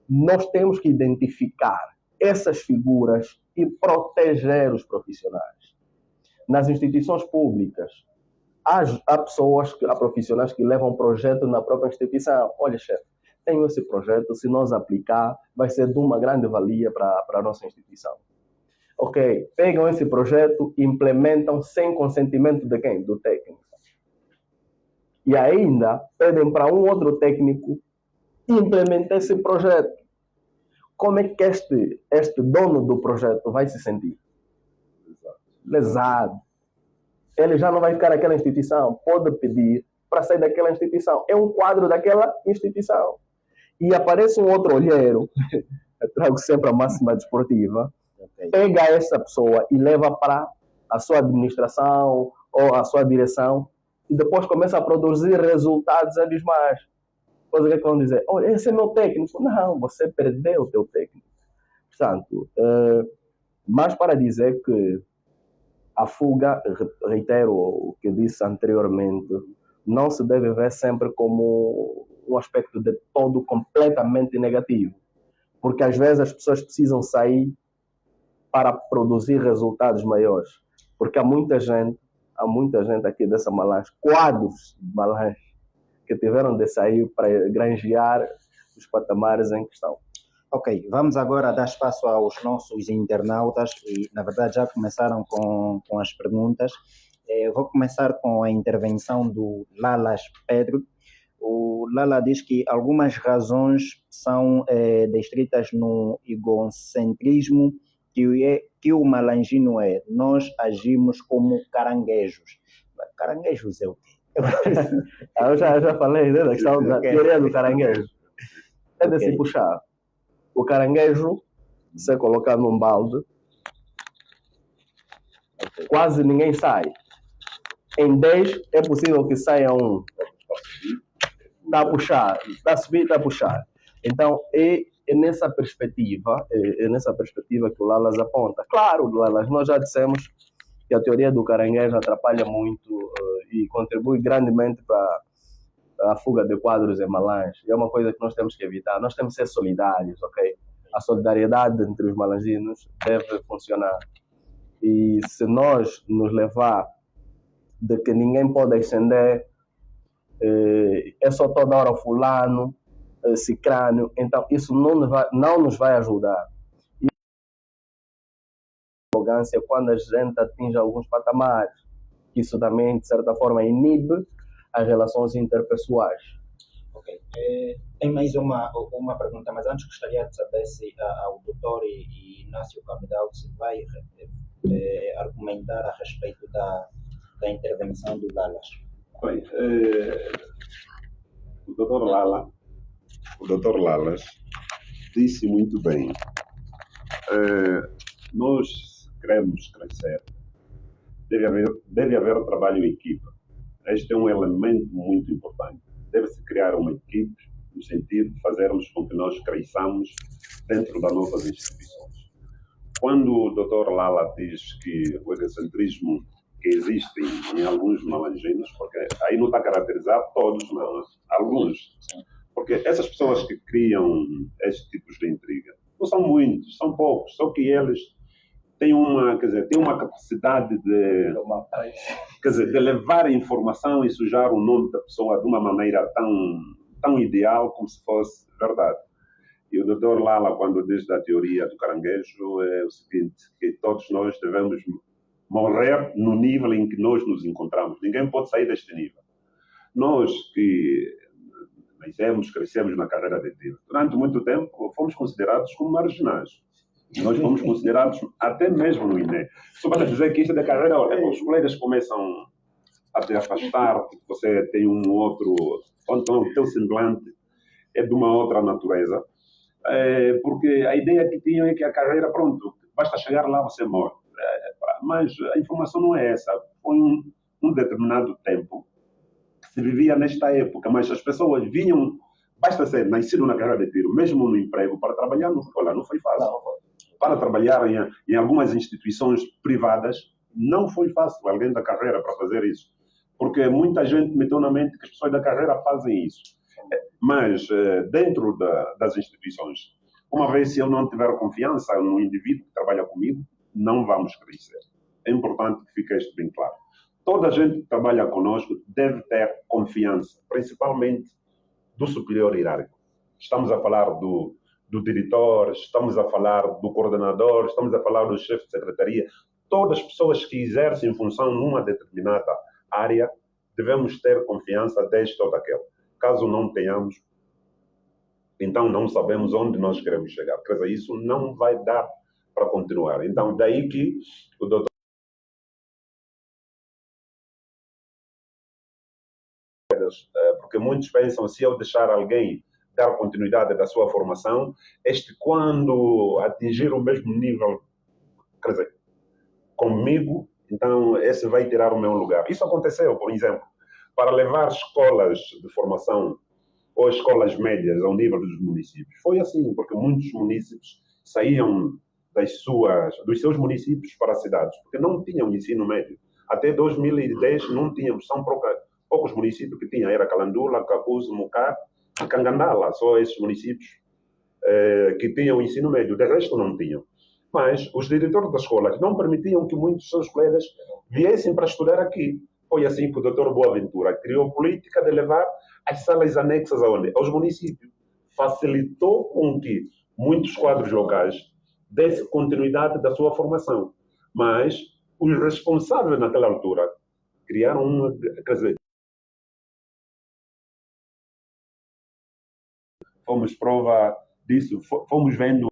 nós temos que identificar essas figuras e proteger os profissionais. Nas instituições públicas, há pessoas, há profissionais que levam projeto na própria instituição. Olha, chefe, tenho esse projeto, se nós aplicar, vai ser de uma grande valia para a nossa instituição. Ok, pegam esse projeto e implementam sem consentimento de quem? Do técnico. E ainda pedem para um outro técnico implementar esse projeto. Como é que este dono do projeto vai se sentir? Lesado. Ele já não vai ficar naquela instituição. Pode pedir para sair daquela instituição. É um quadro daquela instituição. E aparece um outro olheiro, eu trago sempre a máxima desportiva, pega essa pessoa e leva para a sua administração ou a sua direção e depois começa a produzir resultados abismais. depois o que é que vão dizer? Olha, esse é meu técnico. Não, você perdeu o teu técnico. Portanto, mas para dizer que a fuga, reitero o que disse anteriormente, não se deve ver sempre como um aspecto de todo completamente negativo. Porque às vezes as pessoas precisam sair para produzir resultados maiores. Porque há muita gente aqui dessa Malange, quadros de Malange, que tiveram de sair para granjear os patamares em questão. Ok, vamos agora dar espaço aos nossos internautas e, na verdade, já começaram com as perguntas. Vou começar com a intervenção do Lalas Pedro. O Lala diz que algumas razões são descritas no egocentrismo que o malangino é. Nós agimos como caranguejos. Caranguejos é o quê? Eu já falei da questão da teoria do caranguejo. É de se puxar. O caranguejo, se colocar num balde, quase ninguém sai. Em 10 é possível que saia um. Está a puxar, está a subir, está a puxar. Então, é nessa perspectiva que o Lalas aponta. Claro, Lalas, nós já dissemos que a teoria do caranguejo atrapalha muito e contribui grandemente para a fuga de quadros em Malange. É uma coisa que nós temos que evitar. Nós temos que ser solidários, ok? A solidariedade entre os malanginos deve funcionar. E se nós nos levar de que ninguém pode ascender, é só toda hora fulano, cicrânio, então isso não nos vai ajudar. E a arrogância quando a gente atinge alguns patamares, isso também, de certa forma, inibe as relações interpessoais. Ok. Tem mais uma pergunta, mas antes gostaria de saber se o doutor Inácio Cabedal se vai argumentar a respeito da intervenção do Lalas. Bem, o Dr. Lalas disse muito bem. Nós queremos crescer. Deve haver trabalho em equipa. Este é um elemento muito importante. Deve-se criar uma equipe no sentido de fazermos com que nós cresçamos dentro das nossas instituições. Quando o Dr. Lala diz que o egocentrismo que existe em alguns malanginos, porque aí não está caracterizado todos, não, alguns. Porque essas pessoas que criam estes tipos de intriga, não são muitos, são poucos, só que eles têm uma capacidade de levar a informação e sujar o nome da pessoa de uma maneira tão ideal como se fosse verdade. E o Dr. Lala, quando diz da teoria do caranguejo, é o seguinte, que todos nós devemos morrer no nível em que nós nos encontramos. Ninguém pode sair deste nível. Nós que crescemos na carreira de tiro, durante muito tempo fomos considerados como marginais. Nós fomos considerados até mesmo no INE. Só para dizer que isto da carreira, os colegas começam a te afastar, você tem um outro, então o teu semblante é de uma outra natureza, porque a ideia que tinham é que a carreira, pronto, basta chegar lá, você morre. Mas a informação não é essa. Foi um determinado tempo que se vivia nesta época, mas as pessoas vinham, basta ser nascido na carreira de tiro, mesmo no emprego, para trabalhar, não foi fácil. Para trabalhar em algumas instituições privadas, não foi fácil alguém da carreira para fazer isso. Porque muita gente meteu na mente que as pessoas da carreira fazem isso. Mas dentro das instituições, uma vez se eu não tiver confiança no indivíduo que trabalha comigo, não vamos crescer. É importante que fique isto bem claro. Toda a gente que trabalha conosco deve ter confiança, principalmente do superior hierárquico. Estamos a falar do diretor, estamos a falar do coordenador, estamos a falar do chefe de secretaria. Todas as pessoas que exercem função numa determinada área, devemos ter confiança deste ou daquele. Caso não tenhamos, então não sabemos onde nós queremos chegar. Quer dizer, isso não vai dar para continuar. Então, daí que o doutor, porque muitos pensam, se eu deixar alguém dar continuidade da sua formação, quando atingir o mesmo nível, quer dizer, comigo, então esse vai tirar o meu lugar. Isso aconteceu, por exemplo, para levar escolas de formação ou escolas médias ao nível dos municípios. Foi assim, porque muitos municípios saíam dos seus municípios para as cidades, porque não tinham ensino médio. Até 2010 não tínhamos, são poucos municípios que tinham, era Calandula, Cacuzo, Mucar e Cangandala, só esses municípios que tinham ensino médio, de resto não tinham. Mas os diretores das escolas não permitiam que muitos seus colegas viessem para estudar aqui. Foi assim que o Dr. Boaventura criou política de levar as salas anexas aos municípios. Facilitou com que muitos quadros locais dessem continuidade da sua formação. Mas os responsáveis naquela altura criaram uma... Quer dizer, fomos prova disso, fomos vendo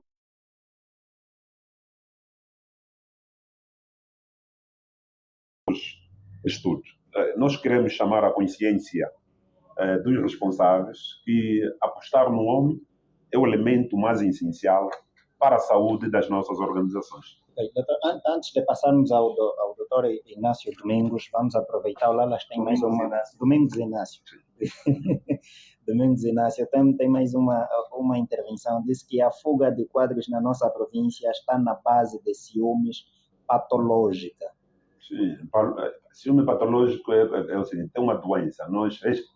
estudos. Nós queremos chamar a consciência dos responsáveis que apostar no homem é o elemento mais essencial para a saúde das nossas organizações. Doutor, antes de passarmos ao doutor Inácio Domingos, vamos aproveitar, o Lalas tem mais uma... Domingos Inácio. Domingos Inácio tem mais uma intervenção. Diz que a fuga de quadros na nossa província está na base de ciúmes patológica. Sim, ciúme patológico é o seguinte, é uma doença,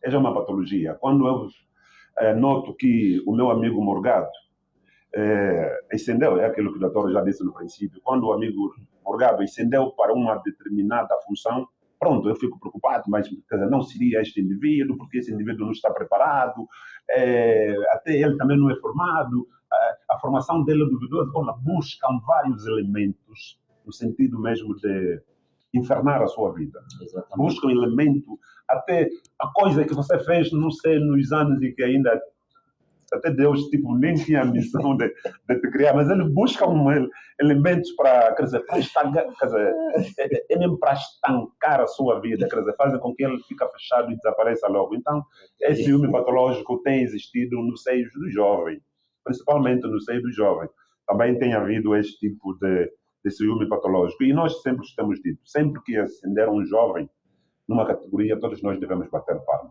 é uma patologia. Quando eu noto que o meu amigo Morgado ascendeu, é aquilo que o doutor já disse no princípio, quando o amigo Morgado ascendeu para uma determinada função, pronto, eu fico preocupado, mas quer dizer, não seria este indivíduo, porque esse indivíduo não está preparado, até ele também não é formado, a formação dele é duvidosa. Olha, buscam vários elementos no sentido mesmo de infernar a sua vida. Exatamente. Buscam elemento, até a coisa que você fez, não sei, nos anos em que ainda até Deus tipo, nem tinha a missão de te criar, mas eles buscam elementos para, quer dizer, para estancar, quer dizer, é mesmo para estancar a sua vida, quer dizer, fazem com que ele fique fechado e desapareça logo. Então, esse ciúme patológico tem existido no seio do jovem, principalmente no seio do jovem. Também tem havido este tipo de ciúme patológico. E nós sempre temos dito, sempre que ascender um jovem numa categoria, todos nós devemos bater palma.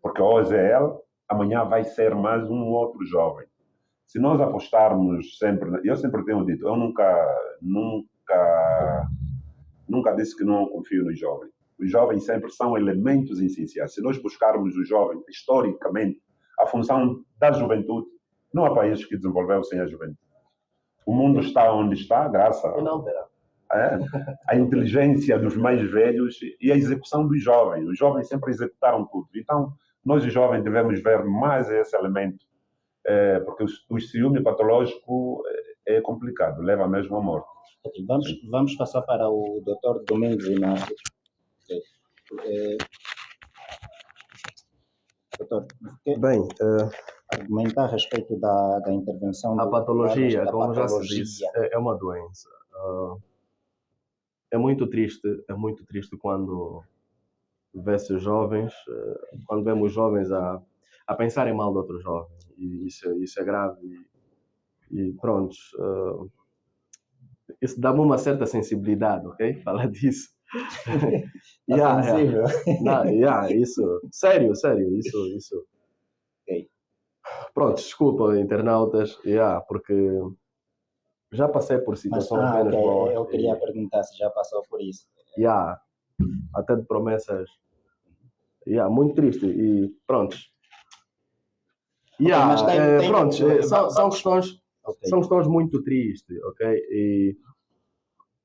Porque hoje é ele, amanhã vai ser mais um outro jovem. Se nós apostarmos sempre... Eu sempre tenho dito, eu nunca disse que não confio nos jovens. Os jovens sempre são elementos essenciais. Se nós buscarmos o jovem, historicamente, a função da juventude, não há país que desenvolveu sem a juventude. O mundo está onde está, graças à inteligência dos mais velhos e à execução dos jovens. Os jovens sempre executaram tudo. Então, nós, os jovens, devemos ver mais esse elemento, porque o ciúme patológico é complicado, leva mesmo à morte. Okay, vamos passar para o Dr. Domingos Inácio. Doutor, bem, argumentar a respeito da intervenção... A patologia, como já se disse, é uma doença. É muito triste quando vê-se jovens, quando vemos jovens a pensarem mal de outros jovens. E isso é grave. E pronto, isso dá-me uma certa sensibilidade, ok? Falar disso. Isso. Sério, isso. Okay. Pronto, desculpa, internautas, porque já passei por situações menos boas. Eu queria perguntar se já passou por isso. Até de promessas. Muito triste. E pronto. São questões muito tristes, ok?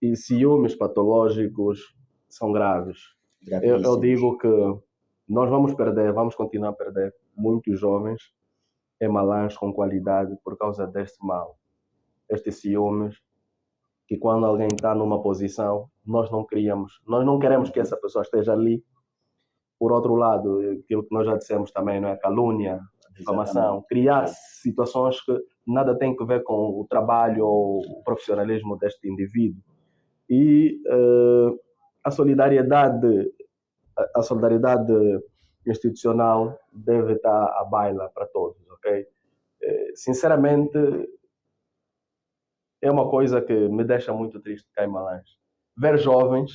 E ciúmes patológicos são graves. Eu digo que nós vamos continuar a perder muitos jovens em Malães com qualidade por causa deste mal, estes ciúmes, que quando alguém está numa posição, nós não queremos que essa pessoa esteja ali. Por outro lado, aquilo que nós já dissemos também, não é? Calúnia, difamação, criar situações que nada tem a ver com o trabalho ou o profissionalismo deste indivíduo. E a solidariedade institucional deve estar à baila para todos, ok? Sinceramente, é uma coisa que me deixa muito triste cá em Malães. Ver jovens,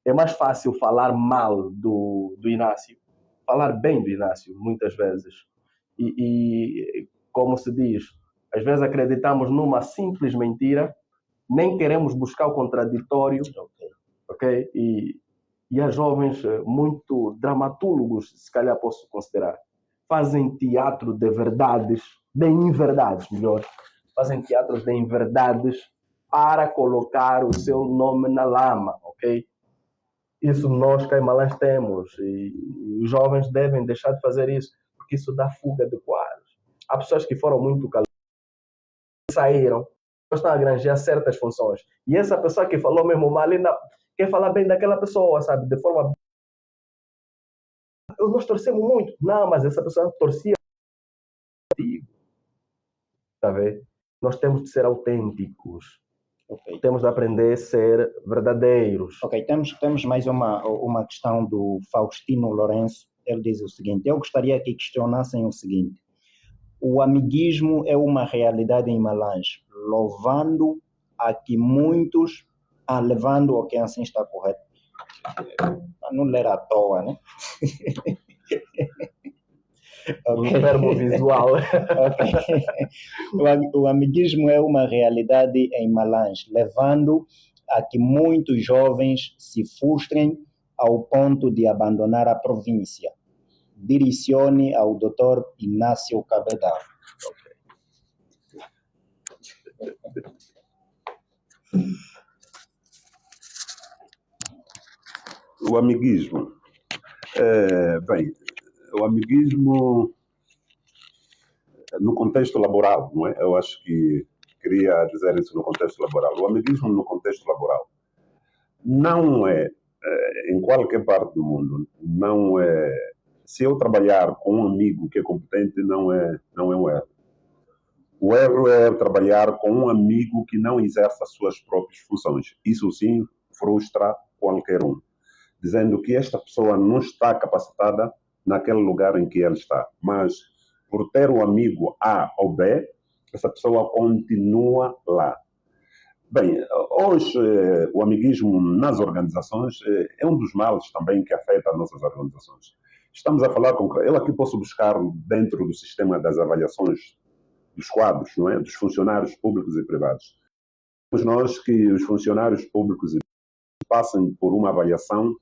é mais fácil falar mal do Inácio, falar bem do Inácio, muitas vezes, e como se diz, às vezes acreditamos numa simples mentira, nem queremos buscar o contraditório, ok? E há jovens muito dramatúrgicos, se calhar posso considerar, fazem teatro de verdades, de inverdades, melhor, fazem teatros de inverdades para colocar o seu nome na lama, ok? Isso nós, caimalãs, temos, e os jovens devem deixar de fazer isso, porque isso dá fuga de quadros. Há pessoas que foram muito caladas, saíram, estão a granjear certas funções, e essa pessoa que falou mesmo mal ainda quer falar bem daquela pessoa, sabe, de forma... Nós torcemos muito. Não, mas essa pessoa torcia. Tá vendo? Nós temos de ser autênticos. Ok. Temos de aprender a ser verdadeiros. Ok, temos mais uma questão do Faustino Lourenço. Ele diz o seguinte: eu gostaria que questionassem o seguinte: o amiguismo é uma realidade em Malange, louvando a que muitos... levando, ok, assim está correto. Para não ler à toa, né? Um termo visual. Okay. O amiguismo é uma realidade em Malange, levando a que muitos jovens se frustrem ao ponto de abandonar a província. Direcione ao Dr. Inácio Cabedal. O amiguismo. Bem, o amiguismo no contexto laboral, não é? Eu acho que queria dizer isso no contexto laboral. O amiguismo no contexto laboral não é, em qualquer parte do mundo, não é... Se eu trabalhar com um amigo que é competente, não é um erro. O erro é trabalhar com um amigo que não exerce as suas próprias funções. Isso sim frustra qualquer um, dizendo que esta pessoa não está capacitada naquele lugar em que ele está. Mas, por ter o amigo A ou B, essa pessoa continua lá. Bem, hoje o amiguismo nas organizações é um dos males também que afeta as nossas organizações. Estamos a falar com... Eu aqui posso buscar dentro do sistema das avaliações dos quadros, não é? Dos funcionários públicos e privados. Nós que os funcionários públicos e privados passem por uma avaliação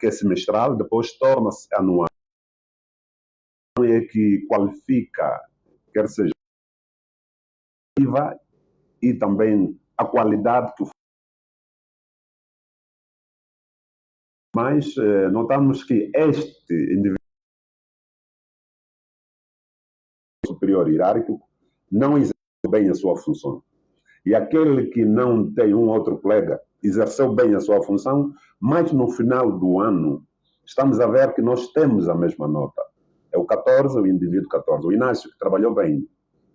que é semestral, depois torna-se anual, é que qualifica, quer seja e também a qualidade que o... Mas notamos que este indivíduo superior hierárquico não exerce bem a sua função. E aquele que não tem um outro colega exerceu bem a sua função, mas no final do ano estamos a ver que nós temos a mesma nota. É o 14, o indivíduo 14. O Inácio, que trabalhou bem,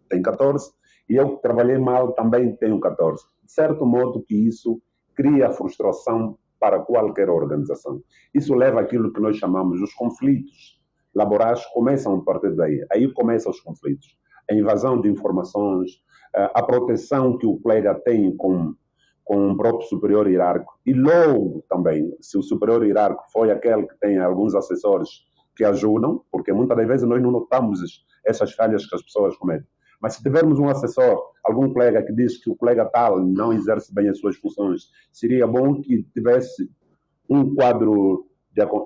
tem 14, e eu que trabalhei mal também tenho 14. De certo modo que isso cria frustração para qualquer organização. Isso leva àquilo que nós chamamos os conflitos laborais, começam a partir daí. Aí começam os conflitos. A invasão de informações, a proteção que o colega tem com o próprio superior hierárquico. E logo também, se o superior hierárquico foi aquele que tem alguns assessores que ajudam, porque muitas das vezes nós não notamos essas falhas que as pessoas cometem. Mas se tivermos um assessor, algum colega que diz que o colega tal não exerce bem as suas funções, seria bom que tivesse um quadro,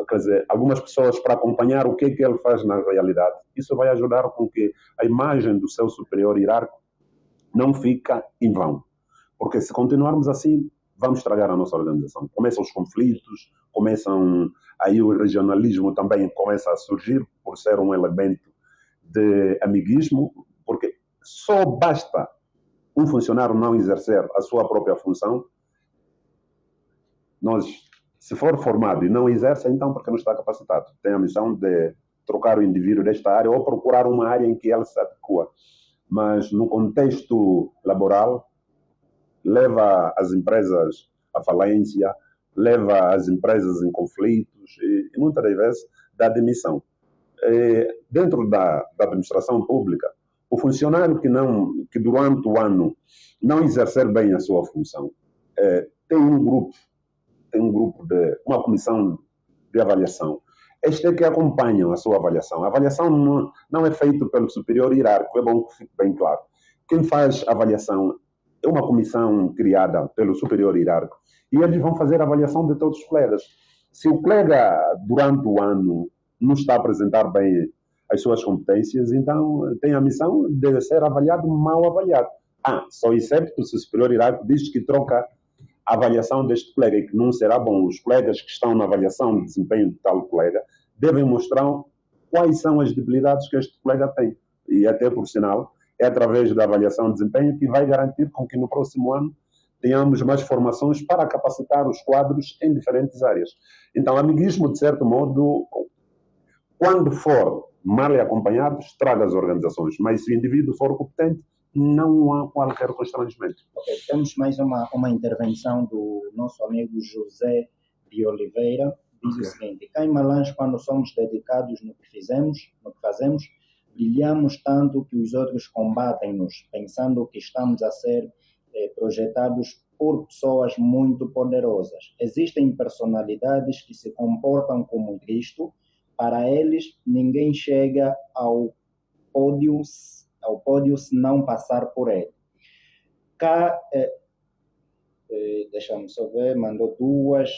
quer dizer, algumas pessoas para acompanhar o que é que ele faz na realidade. Isso vai ajudar com que a imagem do seu superior hierárquico não fica em vão. Porque se continuarmos assim, vamos estragar a nossa organização. Começam os conflitos, aí o regionalismo também começa a surgir por ser um elemento de amiguismo, porque só basta um funcionário não exercer a sua própria função. Nós, se for formado e não exerce, então porque não está capacitado. Tem a missão de trocar o indivíduo desta área ou procurar uma área em que ele se adequa. Mas no contexto laboral, leva as empresas à falência, leva as empresas em conflitos e muitas das vezes dá demissão. Dentro da administração pública, o funcionário que durante o ano não exercer bem a sua função, tem um grupo uma comissão de avaliação Estes é que acompanham a sua avaliação. A avaliação não é feita pelo superior hierárquico, é bom que fique bem claro. Quem faz a avaliação é uma comissão criada pelo superior hierárquico e eles vão fazer a avaliação de todos os colegas. Se o colega, durante o ano, não está a apresentar bem as suas competências, então tem a missão de ser avaliado, mal avaliado. Só excepto se o superior hierárquico diz que troca a avaliação deste colega e que não será bom. Os colegas que estão na avaliação de desempenho de tal colega devem mostrar quais são as debilidades que este colega tem. E até por sinal, é através da avaliação de desempenho que vai garantir com que no próximo ano tenhamos mais formações para capacitar os quadros em diferentes áreas. Então, amiguismo, de certo modo, quando for mal acompanhado, estraga as organizações. Mas se o indivíduo for competente, não há qualquer constrangimento. Ok, temos mais uma intervenção do nosso amigo José de Oliveira. Diz o seguinte: cá em Malange, quando somos dedicados no que fazemos, brilhamos tanto que os outros combatem-nos, pensando que estamos a ser projetados por pessoas muito poderosas. Existem personalidades que se comportam como Cristo. Para eles, ninguém chega ao pódio se não passar por ele. Cá, deixa-me só ver, mandou duas,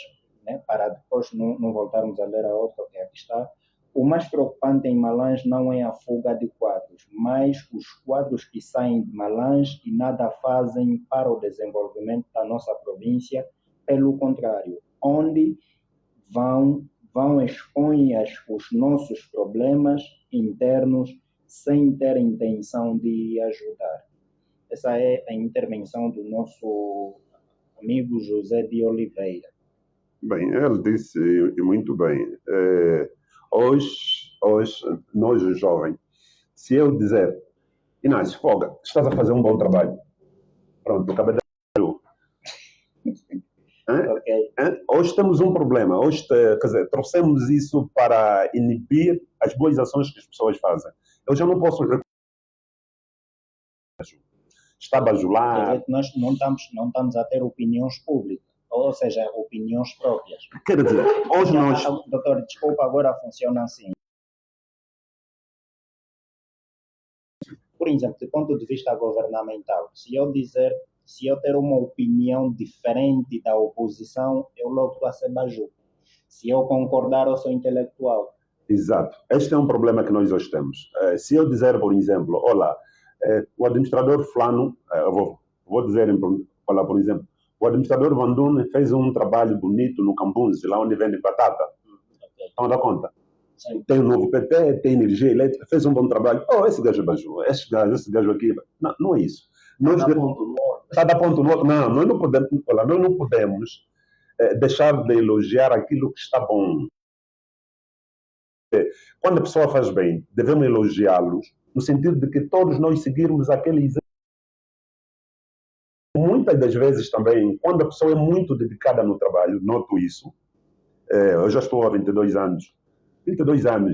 né, para depois não voltarmos a ler a outra, que aqui está. O mais preocupante em Malange não é a fuga de quadros, mas os quadros que saem de Malange e nada fazem para o desenvolvimento da nossa província. Pelo contrário, onde vão expõem os nossos problemas internos sem ter intenção de ajudar. Essa é a intervenção do nosso amigo José de Oliveira. Bem, ele disse e muito bem. Hoje, nós os jovens, se eu dizer, Inácio, folga, estás a fazer um bom trabalho. Pronto, acabei de... Okay. Hoje temos um problema. Hoje, quer dizer, trouxemos isso para inibir as boas ações que as pessoas fazem. Eu já não posso está a bajular. Nós não estamos a ter opiniões públicas, ou seja, opiniões próprias. Quer dizer, hoje nós... Doutor, desculpa, agora funciona assim. Por exemplo, do ponto de vista governamental, se eu ter uma opinião diferente da oposição, eu logo estou a ser baju. Se eu concordar, eu sou intelectual. Exato. Este é um problema que nós hoje temos. Se eu dizer, por exemplo, olá, o administrador fulano, vou dizer, olá, por exemplo, o administrador Vandune fez um trabalho bonito no Cambunzi, lá onde vende batata. Okay. Estão a dar conta? Sim. Tem um novo PT, tem energia elétrica, fez um bom trabalho. Esse gajo é baju, esse gajo aqui. Não é isso. Está da ponto no outro. Não, nós não podemos deixar de elogiar aquilo que está bom. Quando a pessoa faz bem, devemos elogiá-los, no sentido de que todos nós seguirmos aquele exemplo. Muitas das vezes também, quando a pessoa é muito dedicada no trabalho, noto isso. Eu já estou há 22 anos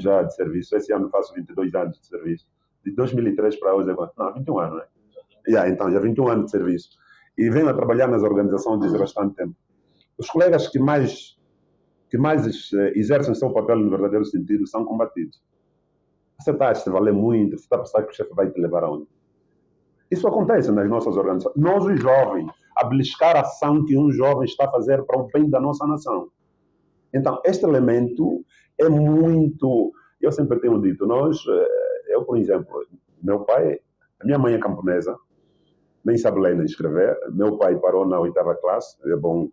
já de serviço. Esse ano faço 22 anos de serviço. De 2003 para hoje, 21 anos, né? Então, já 21 anos de serviço. E venho a trabalhar nas organizações desde bastante tempo. Os colegas que mais exercem o seu papel no verdadeiro sentido são combatidos. Você está a se valer muito, você está a pensar que o chefe vai te levar aonde? Isso acontece nas nossas organizações. Nós, os jovens, a beliscar a ação que um jovem está a fazer para o bem da nossa nação. Então, este elemento é muito... Eu sempre tenho dito, eu, por exemplo, meu pai, a minha mãe é camponesa, nem sabe ler nem escrever, meu pai parou na 8ª classe, é bom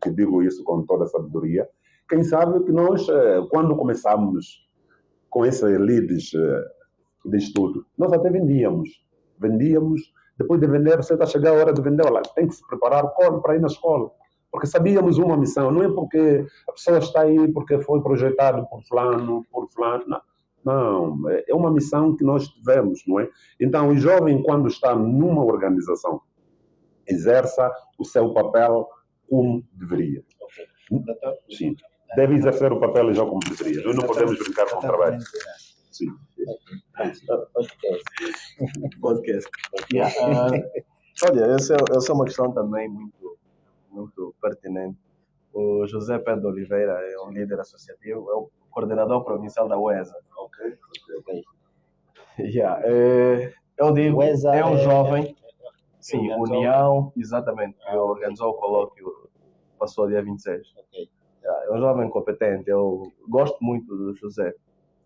que digo isso com toda a sabedoria. Quem sabe que nós, quando começamos com esses leads de estudo, nós até vendíamos, depois de vender, você está a chegar a hora de vender, olha, tem que se preparar para ir na escola. Porque sabíamos uma missão, não é porque a pessoa está aí porque foi projetado por fulano, não, é uma missão que nós tivemos, não é? Então, o jovem, quando está numa organização, exerça o seu papel como deveria. Sim, deve exercer o papel já como deveria. Nós não podemos brincar com o trabalho. Sim. Podcast. Olha, essa é uma questão também muito pertinente, O José Pedro Oliveira é um líder associativo, é o coordenador provincial da UESA. Ok. Yeah. Eu digo, UESA é um é- jovem, sim, organizou- União, exatamente, que Ah, ok. organizou o colóquio, passou dia 26. Ok. Yeah, é um jovem competente, eu gosto muito do José.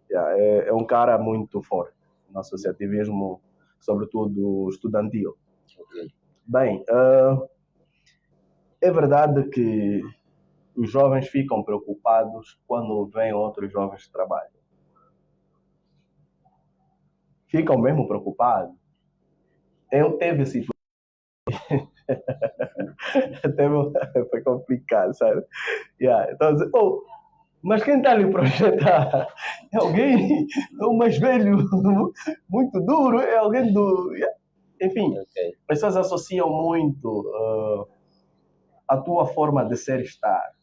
Yeah, é um cara muito forte no associativismo, sobretudo estudantil. Ok. Bem, é verdade que os jovens ficam preocupados quando veem outros jovens que trabalham. Ficam mesmo preocupados. Eu teve situação. Foi complicado, sabe? Yeah. Então, oh, mas quem está ali projetar é alguém, é o mais velho, muito duro, é alguém do. Yeah. Enfim, Ok. as pessoas associam muito a tua forma de ser e estar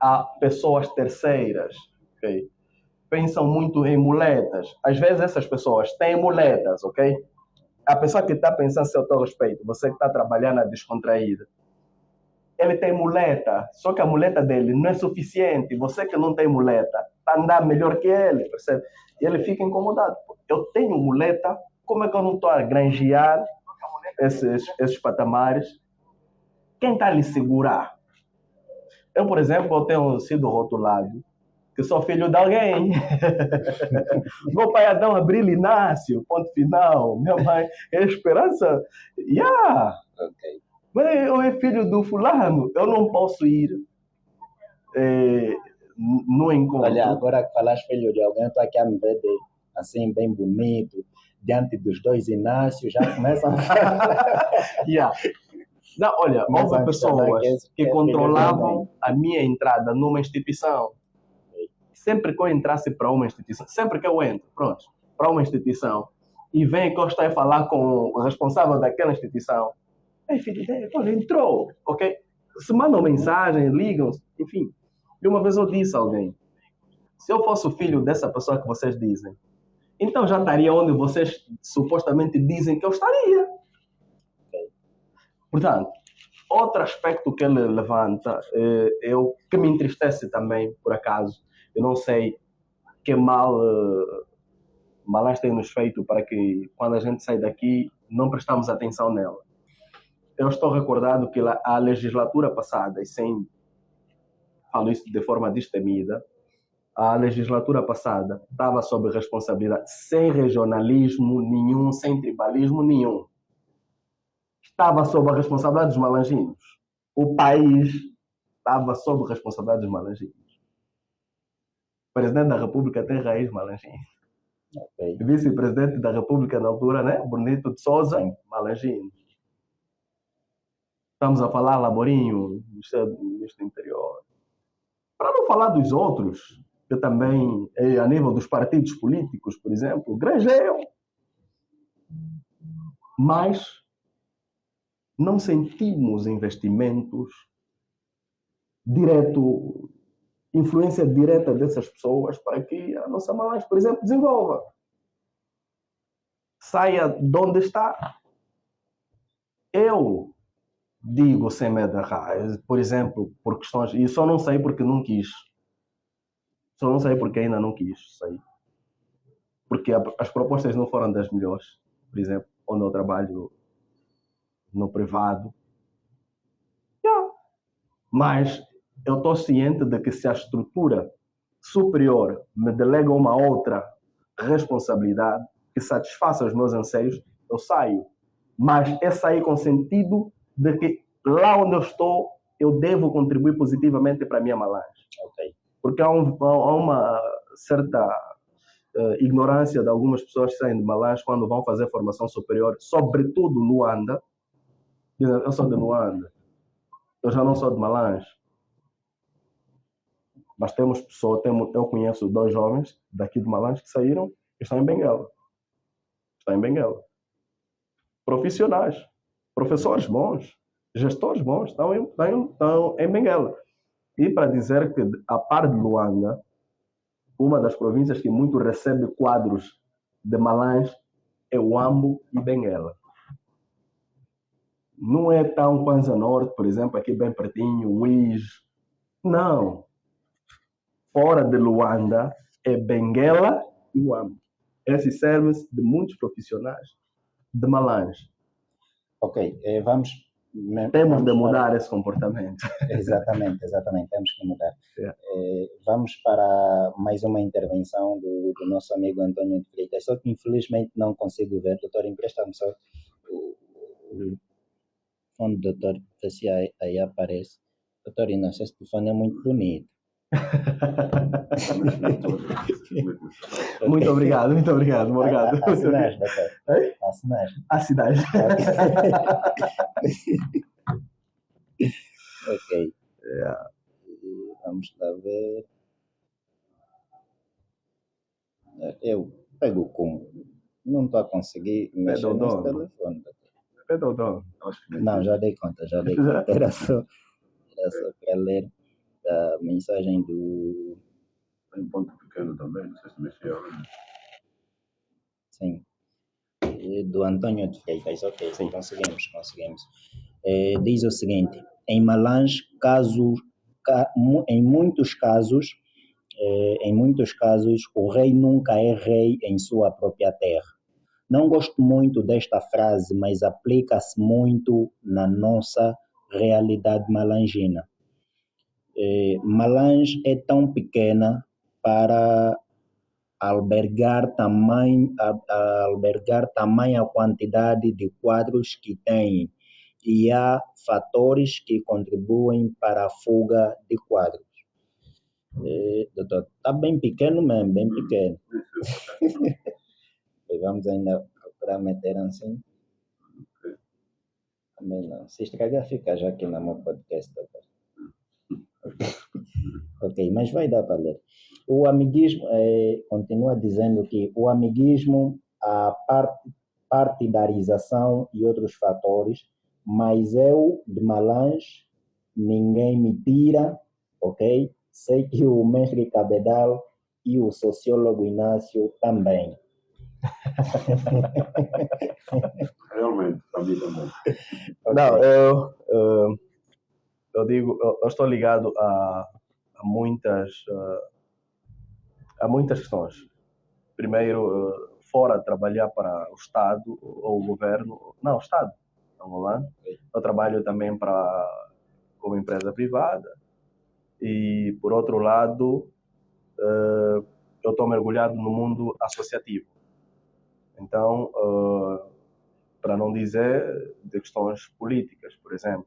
a pessoas terceiras. Ok? Pensam muito em muletas. Às vezes essas pessoas têm muletas, ok? A pessoa que está pensando a teu respeito, você que está trabalhando a descontraída, ele tem muleta, só que a muleta dele não é suficiente. Você que não tem muleta, está a andar melhor que ele, percebe? E ele fica incomodado. Eu tenho muleta, como é que eu não estou a granjear esses patamares? Quem está a lhe segurar? Eu, por exemplo, eu tenho sido rotulado que sou filho de alguém. Meu pai Adão Abril Inácio, ponto final. Minha mãe é Esperança. Yeah. Ok. Mas eu é filho do fulano. Eu não posso ir no encontro. Olha, agora que falaste filho de alguém, eu estou aqui a me ver assim, bem bonito, diante dos dois Inácios, já começam a falar. Yeah. Não, olha, Começam houve a questionar pessoas que é que filho de controlavam alguém. a minha entrada numa instituição. Sempre que eu entrasse para uma instituição, sempre que eu entro, pronto, para uma instituição, e vem que eu estou a falar com o responsável daquela instituição, ei filho dele, olha, entrou, ok? Se mandam mensagem, ligam, enfim. E uma vez eu disse a alguém, se eu fosse o filho dessa pessoa que vocês dizem, então já estaria onde vocês supostamente dizem que eu estaria. Portanto, outro aspecto que ele levanta é o que me entristece também, por acaso. Eu não sei que malas tem nos feito para que, quando a gente sai daqui, não prestamos atenção nela. Eu estou recordado que a legislatura passada, e sem falo isso de forma destemida, a legislatura passada estava sob responsabilidade, sem regionalismo nenhum, sem tribalismo nenhum. Estava sob a responsabilidade dos malanginos. O país estava sob responsabilidade dos malanginos. O presidente da República tem raiz malangino. Okay. Vice-presidente da República na altura, né? Bonito de Souza, malangino. Estamos a falar Laborinho, ministro do Interior. Para não falar dos outros, que também, a nível dos partidos políticos, por exemplo, granjeiam. Mas não sentimos investimentos direto, influência direta dessas pessoas para que a nossa Malange, por exemplo, desenvolva. Saia de onde está. Eu digo sem medo de errar, por exemplo, por questões, e só não sei porque não quis. Só não sei porque ainda não quis sair. Porque as propostas não foram das melhores, por exemplo, onde eu trabalho no privado. Yeah. Mas eu estou ciente de que se a estrutura superior me delega uma outra responsabilidade que satisfaça os meus anseios, eu saio. Mas é sair com sentido de que lá onde eu estou, eu devo contribuir positivamente para a minha Malange. Okay. Porque há uma certa ignorância de algumas pessoas que saem de Malange quando vão fazer formação superior, sobretudo no Luanda. Dizem, eu sou de Luanda, eu já não sou de Malange. Mas temos pessoas, eu conheço 2 jovens daqui de Malange que saíram e estão em Benguela. Estão em Benguela. Profissionais, professores bons, gestores bons, estão em Benguela. E para dizer que, a par de Luanda, uma das províncias que muito recebe quadros de Malange é Huambo e Benguela. Não é tão Kwanza Norte, por exemplo, aqui bem pertinho, Uís. Não. Fora de Luanda é Benguela e Wambo. Esses servem-se de muitos profissionais de Malange. Ok, Temos de mudar esse comportamento. Exatamente, temos que mudar. Yeah. Vamos para mais uma intervenção do nosso amigo Antônio de Freitas, só que infelizmente não consigo ver. Doutor, empresta-me só o fone do doutor, ver se aí aparece. Doutor Inácio, esse telefone é muito bonito. Muito obrigado. Assinais, doutor. Assinais. Ok. Yeah. Vamos lá ver. Eu pego como. Não estou a conseguir mexer nesse telefone. Não, já dei conta. Era só para ler a mensagem do... Tem ponto pequeno também, não sei se mexeu. Sim. Do Antônio de Freitas. Ok, sim, conseguimos. Diz o seguinte: em Malange, em muitos casos, o rei nunca é rei em sua própria terra. Não gosto muito desta frase, mas aplica-se muito na nossa realidade malangina. Malange é tão pequena para albergar tamanha quantidade de quadros que tem, e há fatores que contribuem para a fuga de quadros. Doutor, está bem pequeno mesmo, bem pequeno. E vamos ainda procurar meter assim. Também não. Se estragar, fica já aqui no meu podcast, doutor. Ok, mas vai dar para ler. O amiguismo, continua dizendo que o amiguismo, a partidarização e outros fatores, mas eu, de Malange, ninguém me tira, ok? Sei que o mestre Cabedal e o sociólogo Inácio também. Realmente, para mim também. Okay. Não, eu digo, eu estou ligado a muitas questões. Primeiro, fora de trabalhar para o Estado ou o governo, não, o Estado angolano, eu trabalho também como empresa privada, e por outro lado, eu estou mergulhado no mundo associativo. Então, para não dizer de questões políticas, por exemplo,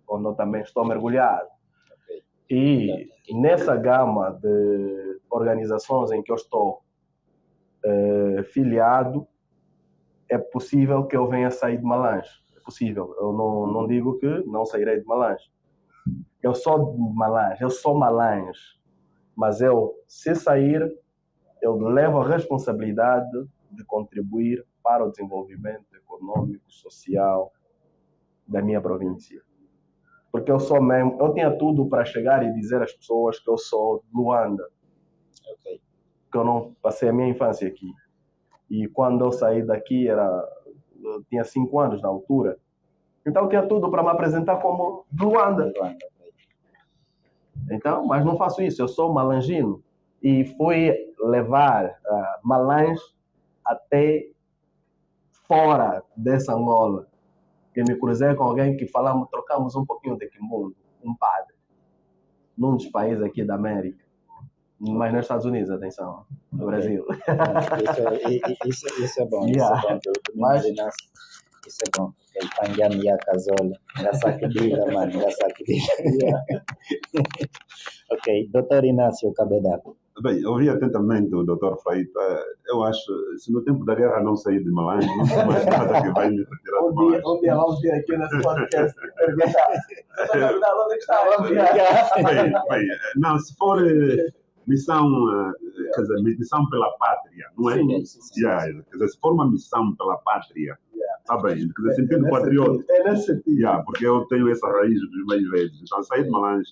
onde eu também estou mergulhado. E nessa gama de organizações em que eu estou filiado, é possível que eu venha sair de Malange. É possível. Eu não digo que não sairei de Malange. Eu sou de Malange, eu sou Malange. Mas se sair, eu levo a responsabilidade de contribuir para o desenvolvimento econômico, social da minha província. Porque eu tinha tudo para chegar e dizer às pessoas que eu sou de Luanda. Okay. Que eu não passei a minha infância aqui. E quando eu saí daqui, eu tinha 5 anos na altura. Então eu tinha tudo para me apresentar como de Luanda. Então, mas não faço isso, eu sou malangino. E fui levar Malange até fora dessa Angola. Eu me cruzei com alguém que trocamos um pouquinho de quimbundo, um padre, num dos países aqui da América, mas nos Estados Unidos, atenção, no Brasil. Isso é bom, Yeah. Isso é bom. Isso é bom, porque Panjami a casola, engraçadilha, mano, engraçadilha. Ok, doutor Inácio Cabedal. Bem, ouvi atentamente o Dr. Freitas. Eu acho, se no tempo da guerra não sair de Malange, não tem mais nada que vai me retirar de Malange. Vamos vir aqui nesse podcast perguntar. Onde é que está? Bem, não, se for missão, quer dizer, missão pela pátria, não é? Sim. Quer dizer, se for uma missão pela pátria, está bem, quer dizer, sentido patriota. É nesse sentido. Porque eu tenho essa raiz dos mais velhos. Então, sair de Malange,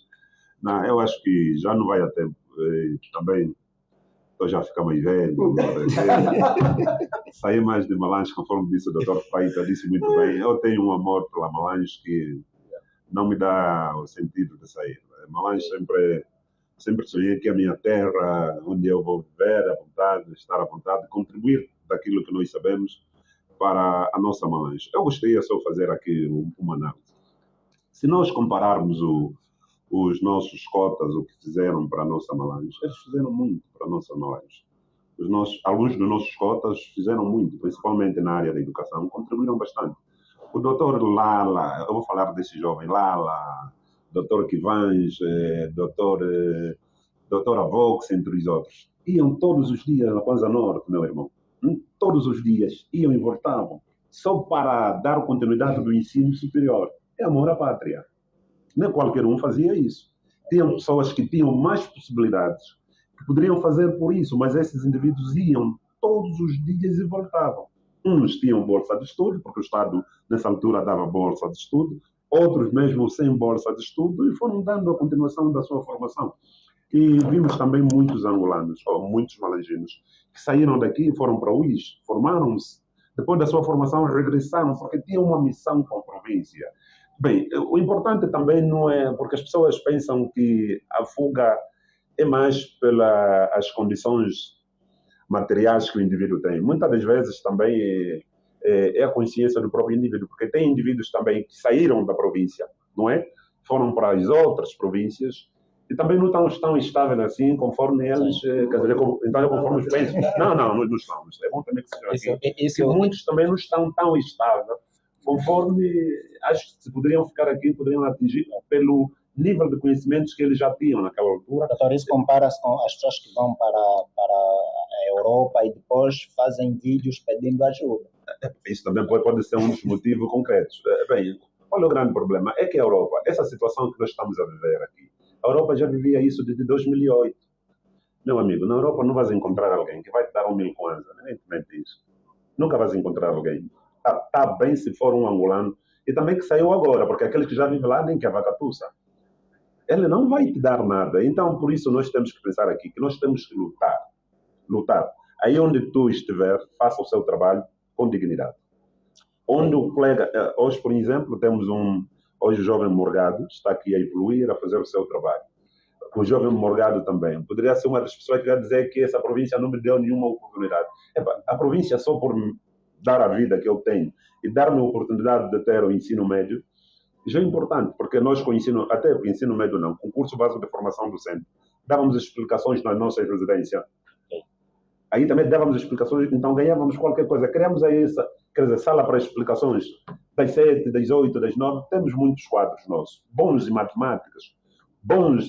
não, eu acho que já não vai a tempo. Também estou estou já a ficar mais velho. Saí mais de Malange, conforme disse o Dr. Paita, disse muito bem. Eu tenho um amor pela Malange que não me dá o sentido de sair. Malange sempre sonhei que a minha terra, onde eu vou viver à vontade, estar à vontade, contribuir daquilo que nós sabemos para a nossa Malange. Eu gostaria só de fazer aqui uma análise. Se nós compararmos os nossos cotas, o que fizeram para a nossa Malange, eles fizeram muito para a nossa Malange. Alguns dos nossos cotas fizeram muito, principalmente na área da educação, contribuíram bastante. O doutor Lala, eu vou falar desse jovem, Lala, doutor Kivans, doutor Avox, entre os outros, iam todos os dias na Panza Norte, meu irmão. Todos os dias iam e voltavam, só para dar continuidade do ensino superior. É amor à pátria. Nem qualquer um fazia isso. Tinham pessoas que tinham mais possibilidades, que poderiam fazer por isso, mas esses indivíduos iam todos os dias e voltavam. Uns tinham bolsa de estudo, porque o Estado, nessa altura, dava bolsa de estudo, outros mesmo sem bolsa de estudo, e foram dando a continuação da sua formação. E vimos também muitos angolanos, ou muitos malanginos, que saíram daqui e foram para o UIS, formaram-se, depois da sua formação regressaram, porque tinham uma missão com a província. Bem, o importante também não é, porque as pessoas pensam que a fuga é mais pelas condições materiais que o indivíduo tem. Muitas das vezes também é a consciência do próprio indivíduo, porque tem indivíduos também que saíram da província, não é? Foram para as outras províncias e também não estão tão estáveis assim, conforme eles, quer dizer, então conforme os pensam. Não estamos. É bom também que seja aqui. Que muitos também não estão tão estáveis, conforme acho que se poderiam ficar aqui, poderiam atingir pelo nível de conhecimentos que eles já tinham naquela altura. Doutor, isso compara-se com as pessoas que vão para a Europa e depois fazem vídeos pedindo ajuda. Isso também pode ser um dos motivos concretos. Bem, olha o grande problema, é que a Europa, essa situação que nós estamos a viver aqui, a Europa já vivia isso desde 2008. Meu amigo, na Europa não vais encontrar alguém que vai te dar 1.000 kwanza, evidentemente isso. Nunca vais encontrar alguém. Tá bem se for um angolano, e também que saiu agora, porque aquele que já vive lá nem que a vaca tussa. Ele não vai te dar nada. Então, por isso, nós temos que pensar aqui que nós temos que lutar. Aí onde tu estiver, faça o seu trabalho com dignidade. Onde o colega... Hoje, por exemplo, temos hoje o jovem Morgado está aqui a evoluir, a fazer o seu trabalho. O jovem Morgado também. Poderia ser uma das pessoas que vai dizer que essa província não me deu nenhuma oportunidade. A província, só por dar a vida que eu tenho e dar-me a oportunidade de ter o ensino médio, já é importante, porque nós com o ensino, até o ensino médio não, com o curso básico de formação docente, dávamos explicações nas nossas residências. Aí também dávamos explicações, então ganhávamos qualquer coisa. Criamos aí essa, quer dizer, sala para explicações das 7, das 8, das 9. Temos muitos quadros nossos, bons em matemáticas, bons,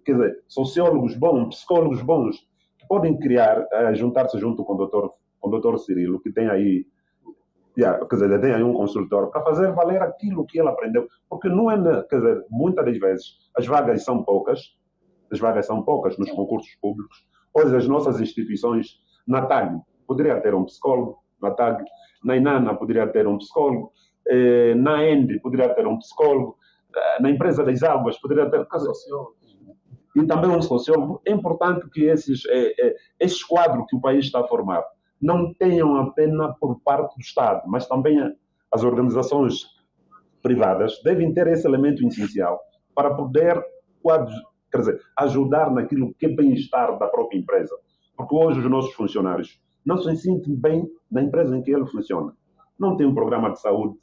quer dizer, sociólogos bons, psicólogos bons, que podem criar, juntar-se junto com o doutor Cirilo, que tem aí, quer dizer, tem aí um consultor para fazer valer aquilo que ele aprendeu. Porque não é, quer dizer, muitas das vezes as vagas são poucas nos concursos públicos. Hoje as nossas instituições, na TAG poderia ter um psicólogo, na TAG, na INANA poderia ter um psicólogo, na ENDE poderia ter um psicólogo, na empresa das águas poderia ter e também um sociólogo. É importante que esses quadros que o país está a formar não tenham apenas por parte do Estado, mas também as organizações privadas devem ter esse elemento essencial para poder, quer dizer, ajudar naquilo que é bem-estar da própria empresa. Porque hoje os nossos funcionários não se sentem bem na empresa em que ele funciona. Não tem um programa de saúde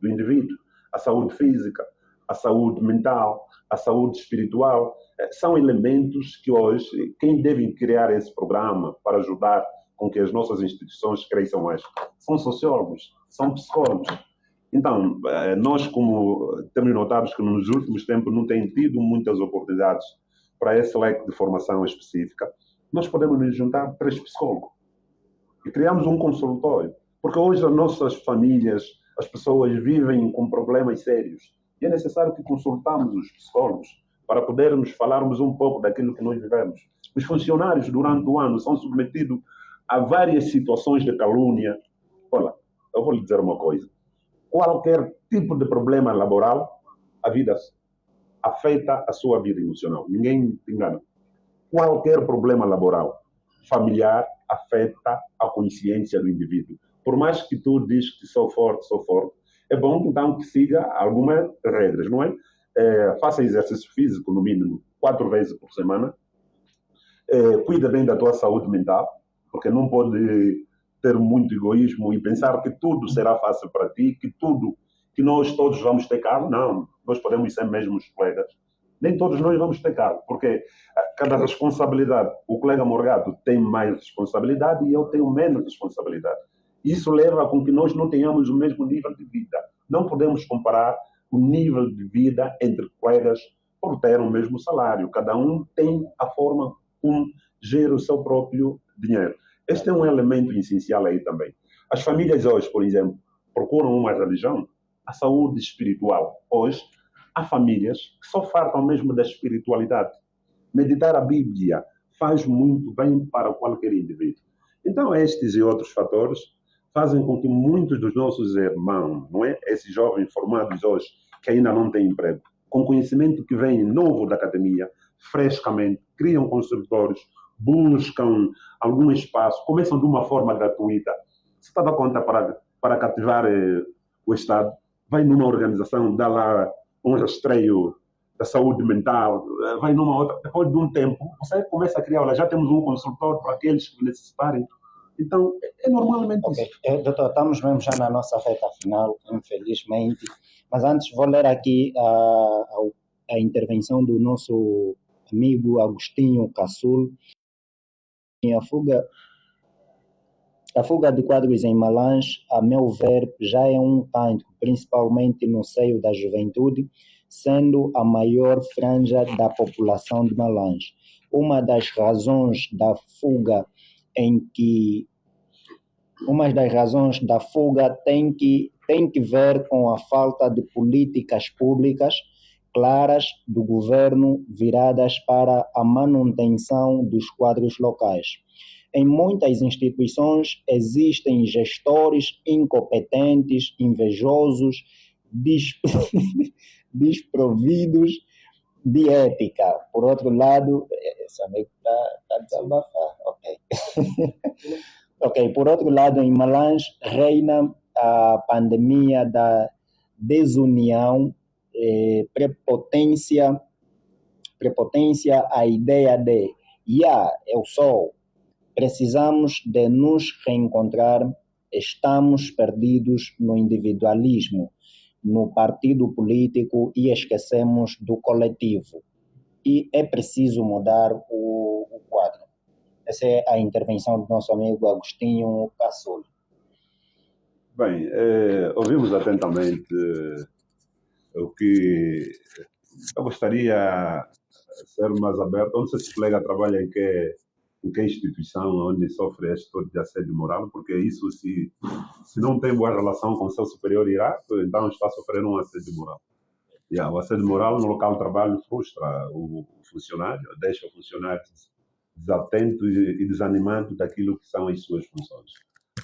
do indivíduo, a saúde física, a saúde mental, a saúde espiritual. São elementos que hoje, quem deve criar esse programa para ajudar com que as nossas instituições cresçam mais, são sociólogos, são psicólogos. Então, nós como temos notado que nos últimos tempos não tem tido muitas oportunidades para esse leque de formação específica, nós podemos nos juntar 3 psicólogos e criamos um consultório, porque hoje as nossas famílias, as pessoas vivem com problemas sérios e é necessário que consultamos os psicólogos para podermos falarmos um pouco daquilo que nós vivemos. Os funcionários durante o ano são submetidos a várias situações de calúnia. Olha, eu vou lhe dizer uma coisa. Qualquer tipo de problema laboral, a vida afeta a sua vida emocional. Ninguém te engana. Qualquer problema laboral familiar afeta a consciência do indivíduo. Por mais que tu diz que sou forte, é bom então que siga algumas regras, não é? Faça exercício físico no mínimo 4 vezes por semana, cuida bem da tua saúde mental, porque não pode ter muito egoísmo e pensar que tudo será fácil para ti, que nós todos vamos ter carro. Não, nós podemos ser mesmo os colegas. Nem todos nós vamos ter carro, porque cada responsabilidade, o colega Morgado tem mais responsabilidade e eu tenho menos responsabilidade. Isso leva a com que nós não tenhamos o mesmo nível de vida. Não podemos comparar o nível de vida entre colegas por ter o mesmo salário. Cada um tem a forma como gera o seu próprio dinheiro. Este é um elemento essencial aí também. As famílias hoje, por exemplo, procuram uma religião, a saúde espiritual. Hoje, há famílias que só fartam mesmo da espiritualidade. Meditar a Bíblia faz muito bem para qualquer indivíduo. Então, estes e outros fatores fazem com que muitos dos nossos irmãos, não é? Esses jovens formados hoje, que ainda não têm emprego, com conhecimento que vem novo da academia, frescamente, criam consultórios, buscam algum espaço, começam de uma forma gratuita. Se está dando conta para cativar o Estado, vai numa organização, dá lá um rastreio da saúde mental, vai numa outra. Depois de um tempo, você começa a criar, olha, já temos um consultor para aqueles que necessitarem. Então, é normalmente isso. Doutor, estamos mesmo já na nossa reta final, infelizmente. Mas antes, vou ler aqui a intervenção do nosso amigo Agostinho Casul. A fuga de quadros em Malange, a meu ver, já é um tanto, principalmente no seio da juventude, sendo a maior franja da população de Malange. Uma das razões da fuga tem que ver com a falta de políticas públicas claras do governo viradas para a manutenção dos quadros locais. Em muitas instituições existem gestores incompetentes, invejosos, desprovidos de ética. Por outro lado, esse amigo está desabafar, ok. Ok, por outro lado, em Malange reina a pandemia da desunião, prepotência, a ideia de eu sou. Precisamos de nos reencontrar, estamos perdidos no individualismo, no partido político e esquecemos do coletivo. E é preciso mudar o quadro. Essa é a intervenção do nosso amigo Agostinho Casul. Bem, ouvimos atentamente o que eu gostaria de ser mais aberto. Não sei se o colega trabalha em que instituição onde sofre este tipo de assédio moral, porque isso, se não tem boa relação com o seu superior hierárquico, então está a sofrer um assédio moral. O assédio moral no local de trabalho frustra o funcionário, deixa o funcionário desatento e desanimado daquilo que são as suas funções.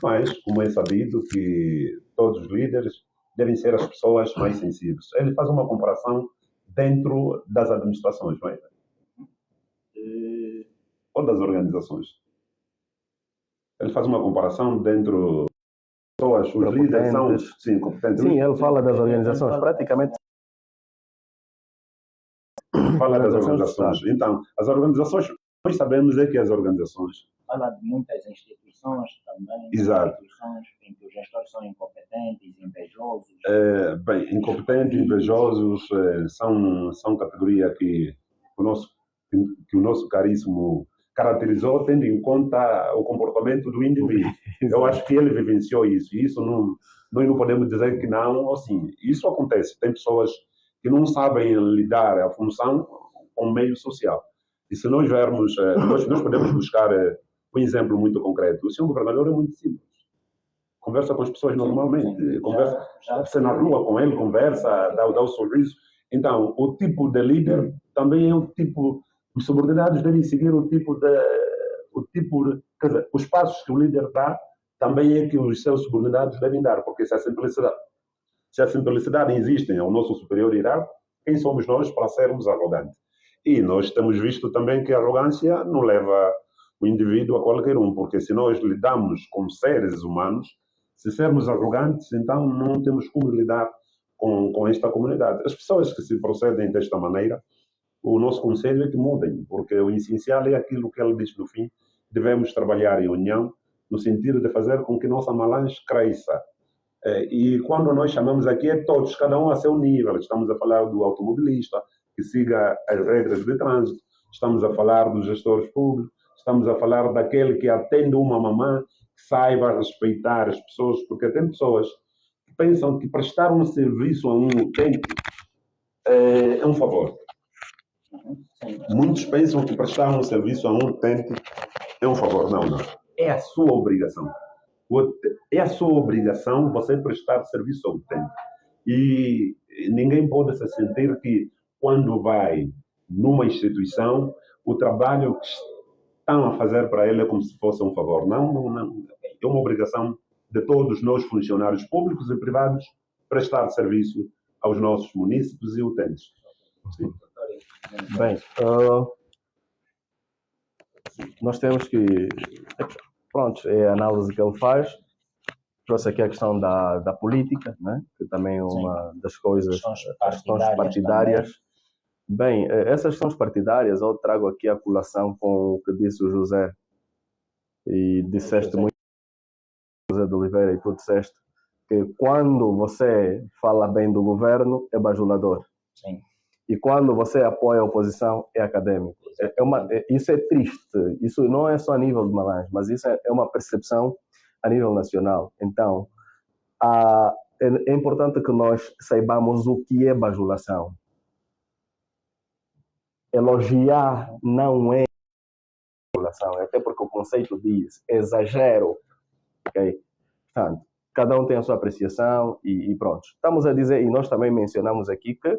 Mas, como é sabido, que todos os líderes devem ser as pessoas mais sensíveis. Ele faz uma comparação dentro das administrações, não é? Ou das organizações. Ele faz uma comparação dentro pessoas, os líderes são competentes. Sim, ele fala das organizações, praticamente. Fala das organizações. Então, as organizações, nós sabemos que as organizações... Fala de muitas instituições também. Exato. Instituições em que os gestores são incompetentes, invejosos. Bem, incompetentes, invejosos são categoria que o nosso caríssimo caracterizou tendo em conta o comportamento do indivíduo. Eu acho que ele vivenciou isso. E isso nós não podemos dizer que não, ou sim. Isso acontece. Tem pessoas que não sabem lidar a função com o meio social. E se nós vermos, nós podemos buscar um exemplo muito concreto. O senhor governador é muito simples. Conversa com as pessoas normalmente. Você na rua com ele, conversa, dá o sorriso. Então, o tipo de líder também é um tipo... Os subordinados devem seguir quer dizer, os passos que o líder dá também é que os seus subordinados devem dar, porque se a simplicidade existe ao nosso superior hierárquico, quem somos nós para sermos arrogantes? E nós temos visto também que a arrogância não leva o indivíduo a qualquer um, porque se nós lidamos com seres humanos, se sermos arrogantes, então não temos como lidar com esta comunidade. As pessoas que se procedem desta maneira, o nosso conselho é que mudem, porque o essencial é aquilo que ele diz no fim, devemos trabalhar em união, no sentido de fazer com que nossa Malange cresça. E quando nós chamamos aqui é todos, cada um a seu nível. Estamos a falar do automobilista, que siga as regras de trânsito, estamos a falar dos gestores públicos, estamos a falar daquele que atende uma mamã, que saiba respeitar as pessoas, porque tem pessoas que pensam que prestar um serviço a um utente é um favor. Muitos pensam que prestar um serviço a um utente é um favor. Não, não. É a sua obrigação. É a sua obrigação você prestar serviço ao utente. E ninguém pode se sentir que, quando vai numa instituição, o trabalho que estão a fazer para ele é como se fosse um favor. Não, não, não. É uma obrigação de todos nós, funcionários públicos e privados, prestar serviço aos nossos munícipes e utentes. Sim. Bem, nós temos que... Pronto, é a análise que ele faz. Trouxe aqui a questão da política, né? Que também é uma das coisas, as questões partidárias. Bem, essas questões partidárias, eu trago aqui a colação com o que disse o José. E disseste muito, José de Oliveira, e tu disseste que quando você fala bem do governo, é bajulador. Sim. E quando você apoia a oposição, é acadêmico. Isso é triste. Isso não é só a nível de Malange, mas isso é uma percepção a nível nacional. Então, é importante que nós saibamos o que é bajulação. Elogiar não é bajulação, até porque o conceito diz exagero. Okay? Portanto, cada um tem a sua apreciação e pronto. Estamos a dizer, e nós também mencionamos aqui que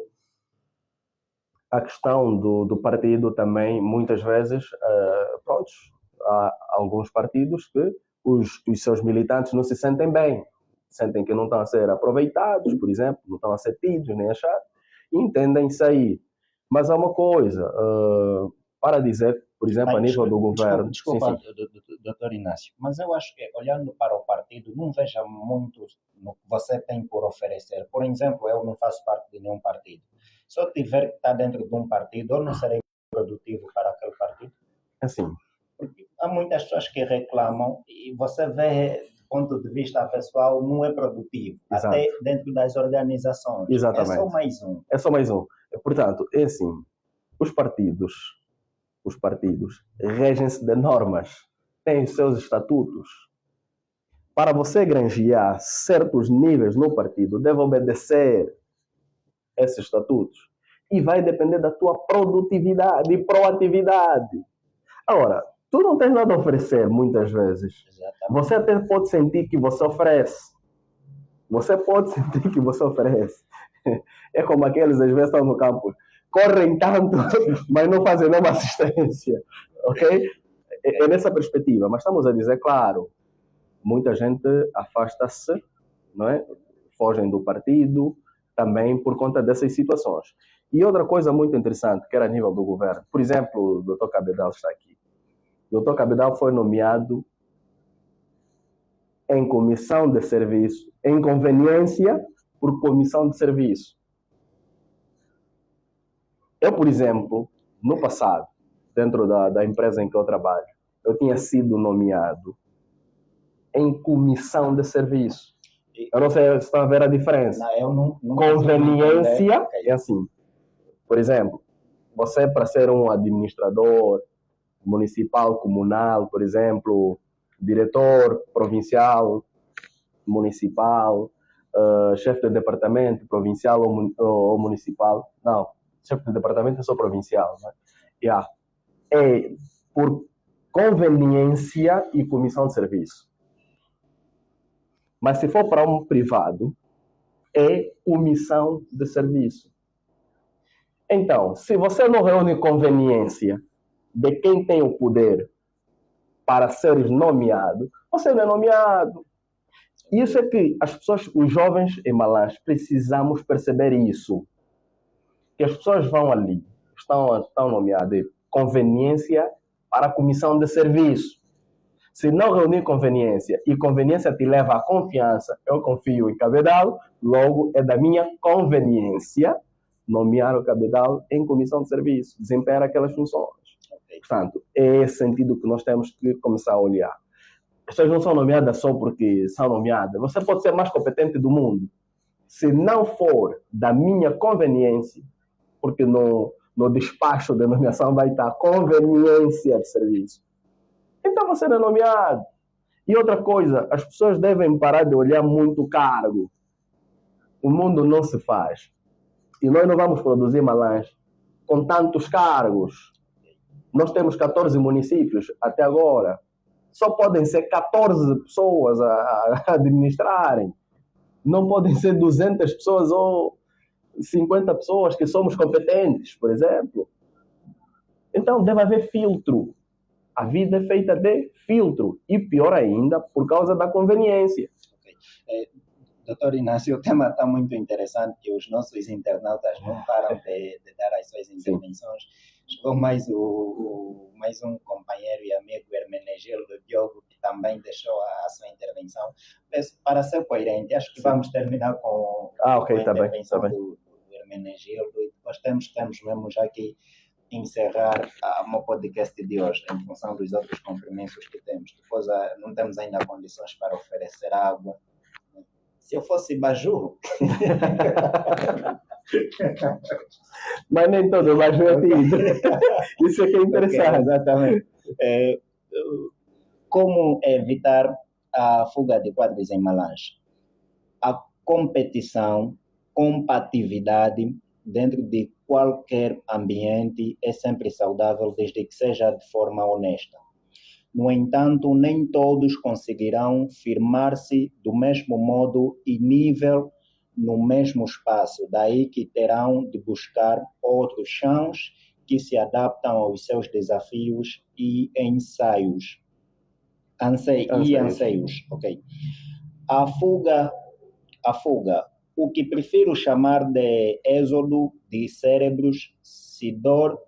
a questão do partido também, muitas vezes, pronto, há alguns partidos que os seus militantes não se sentem bem, sentem que não estão a ser aproveitados, por exemplo, não estão a ser tidos nem achados, e entendem sair. Mas há uma coisa, para dizer, por exemplo, a nível do governo... Desculpa, doutor Inácio, mas eu acho que, olhando para o partido, não vejo muito no que você tem por oferecer. Por exemplo, eu não faço parte de nenhum partido. Se eu tiver que estar dentro de um partido, eu não serei produtivo para aquele partido? Assim. Porque há muitas pessoas que reclamam e você vê, do ponto de vista pessoal, não é produtivo. Exato. Até dentro das organizações. Exatamente. É só mais um. É só mais um. Portanto, é assim, os partidos regem-se de normas, têm os seus estatutos. Para você granjear certos níveis no partido, deve obedecer esses estatutos. E vai depender da tua produtividade e proatividade. Agora, tu não tens nada a oferecer, muitas vezes. Exatamente. Você até pode sentir que você oferece. Você pode sentir que você oferece. É como aqueles, às vezes, estão no campo. Correm tanto, mas não fazem nenhuma assistência. Ok? É nessa perspectiva. Mas estamos a dizer, claro, muita gente afasta-se, não é? Fogem do partido, também por conta dessas situações. E outra coisa muito interessante, que era a nível do governo. Por exemplo, o Dr. Cabedal está aqui. O Dr. Cabedal foi nomeado em comissão de serviço, em conveniência por comissão de serviço. Eu, por exemplo, no passado, dentro da empresa em que eu trabalho, eu tinha sido nomeado em comissão de serviço. Eu não sei se estão a ver a diferença. Não, eu não Conveniência okay. É assim. Por exemplo, você, para ser um administrador municipal, comunal, por exemplo, diretor provincial, municipal, chefe de departamento provincial ou municipal. Não, chefe de departamento é só provincial. Né? Yeah. É por conveniência e comissão de serviço. Mas se for para um privado, é comissão de serviço. Então, se você não reúne conveniência de quem tem o poder para ser nomeado, você não é nomeado. Isso é que as pessoas, os jovens em Malange, precisamos perceber isso. Que as pessoas vão ali, estão nomeadas de conveniência para a comissão de serviço. Se não reunir conveniência e conveniência te leva à confiança, eu confio em Cabedal, logo é da minha conveniência nomear o Cabedal em comissão de serviço, desempenhar aquelas funções. Portanto, é esse sentido que nós temos que começar a olhar. As pessoas não são nomeadas só porque são nomeadas. Você pode ser mais competente do mundo. Se não for da minha conveniência, porque no despacho de nomeação vai estar conveniência de serviço, então você não é nomeado. E outra coisa, as pessoas devem parar de olhar muito o cargo. O mundo não se faz. E nós não vamos produzir Malães com tantos cargos. Nós temos 14 municípios até agora. Só podem ser 14 pessoas a administrarem. Não podem ser 200 pessoas ou 50 pessoas que somos competentes, por exemplo. Então, deve haver filtro. A vida é feita de filtro. E pior ainda, por causa da conveniência. Doutor Inácio, o tema está muito interessante, que os nossos internautas não param de dar as suas intervenções. Chegou mais um companheiro e amigo, Hermenegildo Diogo, que também deixou a sua intervenção. Mas, para ser coerente, acho que vamos terminar com a intervenção do Hermenegildo, e depois temos mesmo já que encerrar o meu podcast de hoje, em função dos outros compromissos que temos. Depois não temos ainda condições para oferecer água. Se eu fosse Baju. Mas nem todo Baju é tido. Isso é que é interessante. Okay, exatamente. Como evitar a fuga de quadros em Malães? A competição, compatibilidade dentro de qualquer ambiente é sempre saudável, desde que seja de forma honesta. No entanto, nem todos conseguirão firmar-se do mesmo modo e nível no mesmo espaço. Daí que terão de buscar outros chãos que se adaptam aos seus desafios e anseios. Okay. A fuga, o que prefiro chamar de êxodo de cérebros, se dor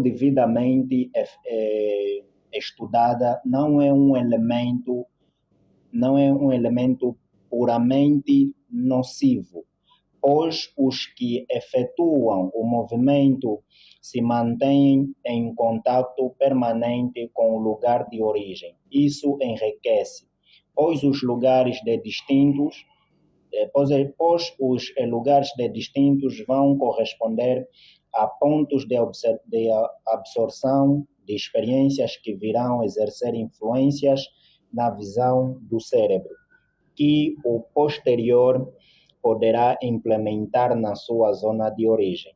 devidamente estudada, não é um elemento puramente nocivo, pois os que efetuam o movimento se mantêm em contato permanente com o lugar de origem. Isso enriquece, pois os lugares de distintos vão corresponder a pontos de absorção de experiências que virão exercer influências na visão do cérebro, que o posterior poderá implementar na sua zona de origem.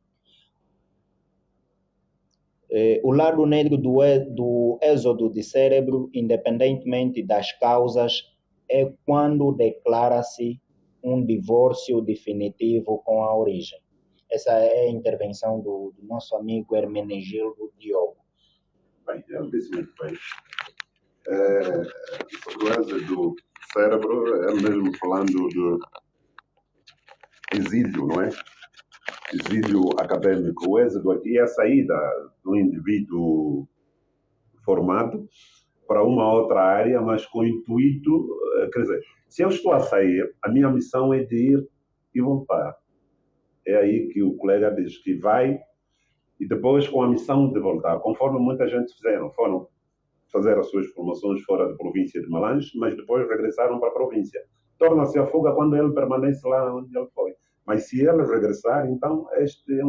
O lado negro do êxodo de cérebro, independentemente das causas, é quando declara-se um divórcio definitivo com a origem. Essa é a intervenção do nosso amigo Hermenegildo Diogo. Bem, ele disse muito bem. Sobre o êxodo do cérebro, é mesmo falando do exílio, não é? Exílio acadêmico. O êxodo aqui é a saída do indivíduo formado para uma outra área, mas com o intuito, quer dizer, se eu estou a sair, a minha missão é de ir e voltar. É aí que o colega diz que vai e depois com a missão de voltar, conforme muita gente foram fazer as suas formações fora da província de Malães, mas depois regressaram para a província. Torna-se a fuga quando ele permanece lá onde ele foi. Mas se ele regressar, então este é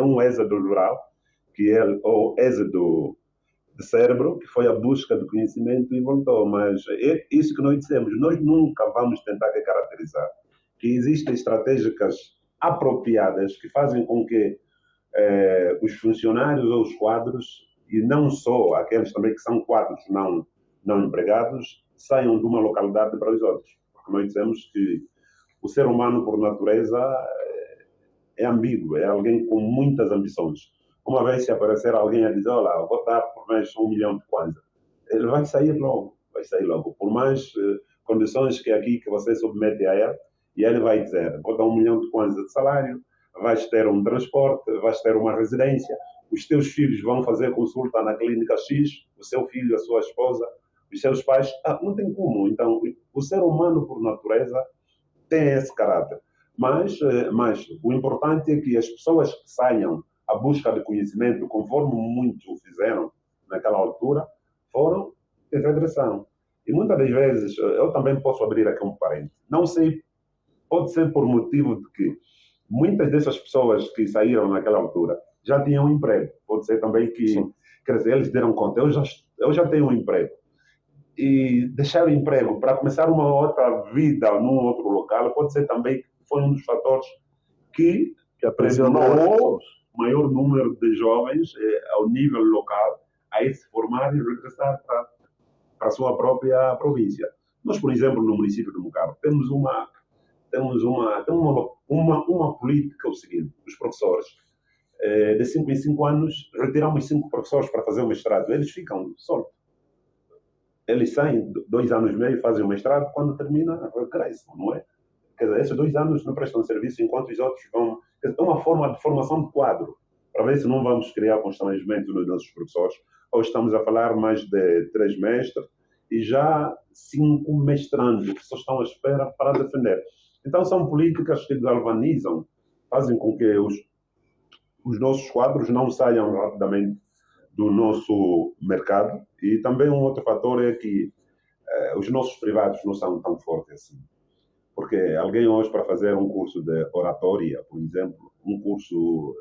um êxodo rural, que é o êxodo de cérebro, que foi a busca de conhecimento e voltou. Mas é isso que nós dissemos, nós nunca vamos tentar caracterizar que existem estratégias apropriadas que fazem com que os funcionários ou os quadros, e não só aqueles também que são quadros não empregados, saiam de uma localidade para os outros. Porque nós dizemos que o ser humano, por natureza, é ambíguo, é alguém com muitas ambições. Uma vez se aparecer alguém a dizer, olha, vou dar por mês 1 milhão de kwanza, ele vai sair logo. Por mais condições que aqui que você submete a ele, e ele vai dizer, vou dar 1 milhão de kwanza de salário, vais ter um transporte, vais ter uma residência, os teus filhos vão fazer consulta na clínica X, o seu filho, a sua esposa, os seus pais. Não tem como. Então, o ser humano, por natureza, tem esse caráter. Mas o importante é que as pessoas que saiam à busca de conhecimento, conforme muitos o fizeram naquela altura, foram em regressão. E muitas das vezes, eu também posso abrir aqui um parênteses. Não sei, pode ser por motivo de que muitas dessas pessoas que saíram naquela altura já tinham um emprego. Pode ser também que, quer dizer, eles deram conta, eu já tenho um emprego. E deixar o emprego para começar uma outra vida num outro local, pode ser também que foi um dos fatores que aprisionou o maior número de jovens ao nível local a se formar e regressar para a sua própria província. Nós, por exemplo, no município de Mucaro, temos uma política, o seguinte: os professores, de 5 em 5 anos, retiramos 5 professores para fazer o mestrado, eles ficam soltos. Eles saem 2 anos e meio, fazem o mestrado, quando termina, regressam, não é? Quer dizer, esses 2 anos não prestam serviço, enquanto os outros vão... É uma forma de formação de quadro, para ver se não vamos criar constrangimento nos nossos professores. Hoje estamos a falar mais de 3 mestres e já 5 mestrandos que só estão à espera para defender. Então, são políticas que galvanizam, fazem com que os nossos quadros não saiam rapidamente do nosso mercado. E também um outro fator é que os nossos privados não são tão fortes assim. Porque alguém hoje, para fazer um curso de oratória, por exemplo, um curso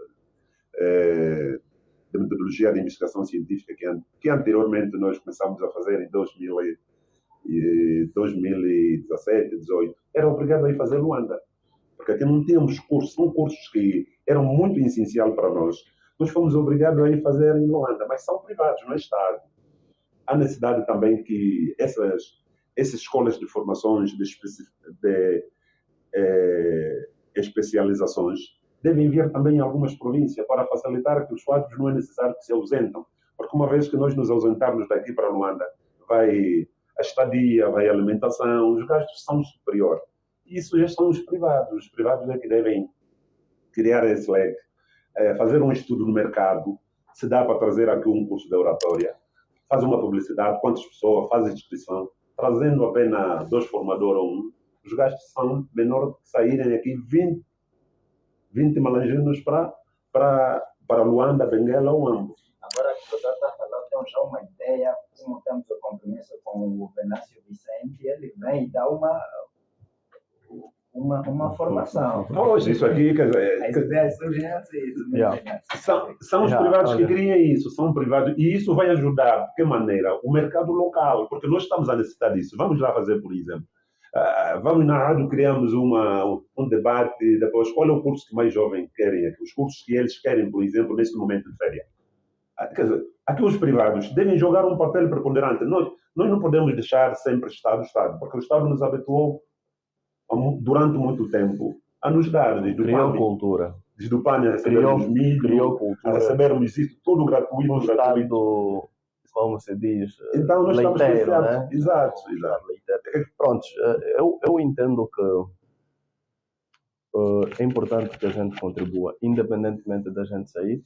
de metodologia de investigação científica que anteriormente nós começámos a fazer em 2017, 2018, era obrigado a ir fazer Luanda. Porque aqui não tínhamos cursos, são cursos que eram muito essenciais para nós. Nós fomos obrigados a ir fazer em Luanda, mas são privados, não é Estado. Há necessidade também que essas escolas de formações, de especializações, devem vir também em algumas províncias para facilitar que os quadros não é necessário que se ausentem. Porque uma vez que nós nos ausentarmos daqui para Luanda, vai a estadia, vai a alimentação, os gastos são superiores. E isso já são os privados é que devem criar esse leque, fazer um estudo no mercado, se dá para trazer aqui um curso de oratória, faz uma publicidade, quantas pessoas, faz a inscrição, trazendo apenas 2 formadores ou 1, os gastos são menores do que saírem aqui 20 malanginos para Luanda, Benguela ou Ambo. Agora que o doutor está falando, temos já uma ideia, como temos o compromisso com o Venâncio Vicente, ele vem e dá uma formação. Hoje, isso aqui, quer dizer... As ideias surgem assim. São os privados que criam isso, são privados, e isso vai ajudar, de que maneira? O mercado local, porque nós estamos a necessitar disso. Vamos lá fazer, por exemplo. Vamos na rádio, criamos um debate, depois, qual é o curso que mais jovens querem aqui? Os cursos que eles querem, por exemplo, neste momento de férias. Quer dizer, aqui os privados devem jogar um papel preponderante. Nós não podemos deixar sempre Estado, porque o Estado nos habituou durante muito tempo a nos dar, criou cultura. Desde o PAN a recebermos milho, a recebermos isso tudo gratuito. Um Estado, como se diz, então nós estamos leiteiro, né? Exato. Pronto, eu entendo que é importante que a gente contribua, independentemente da gente sair,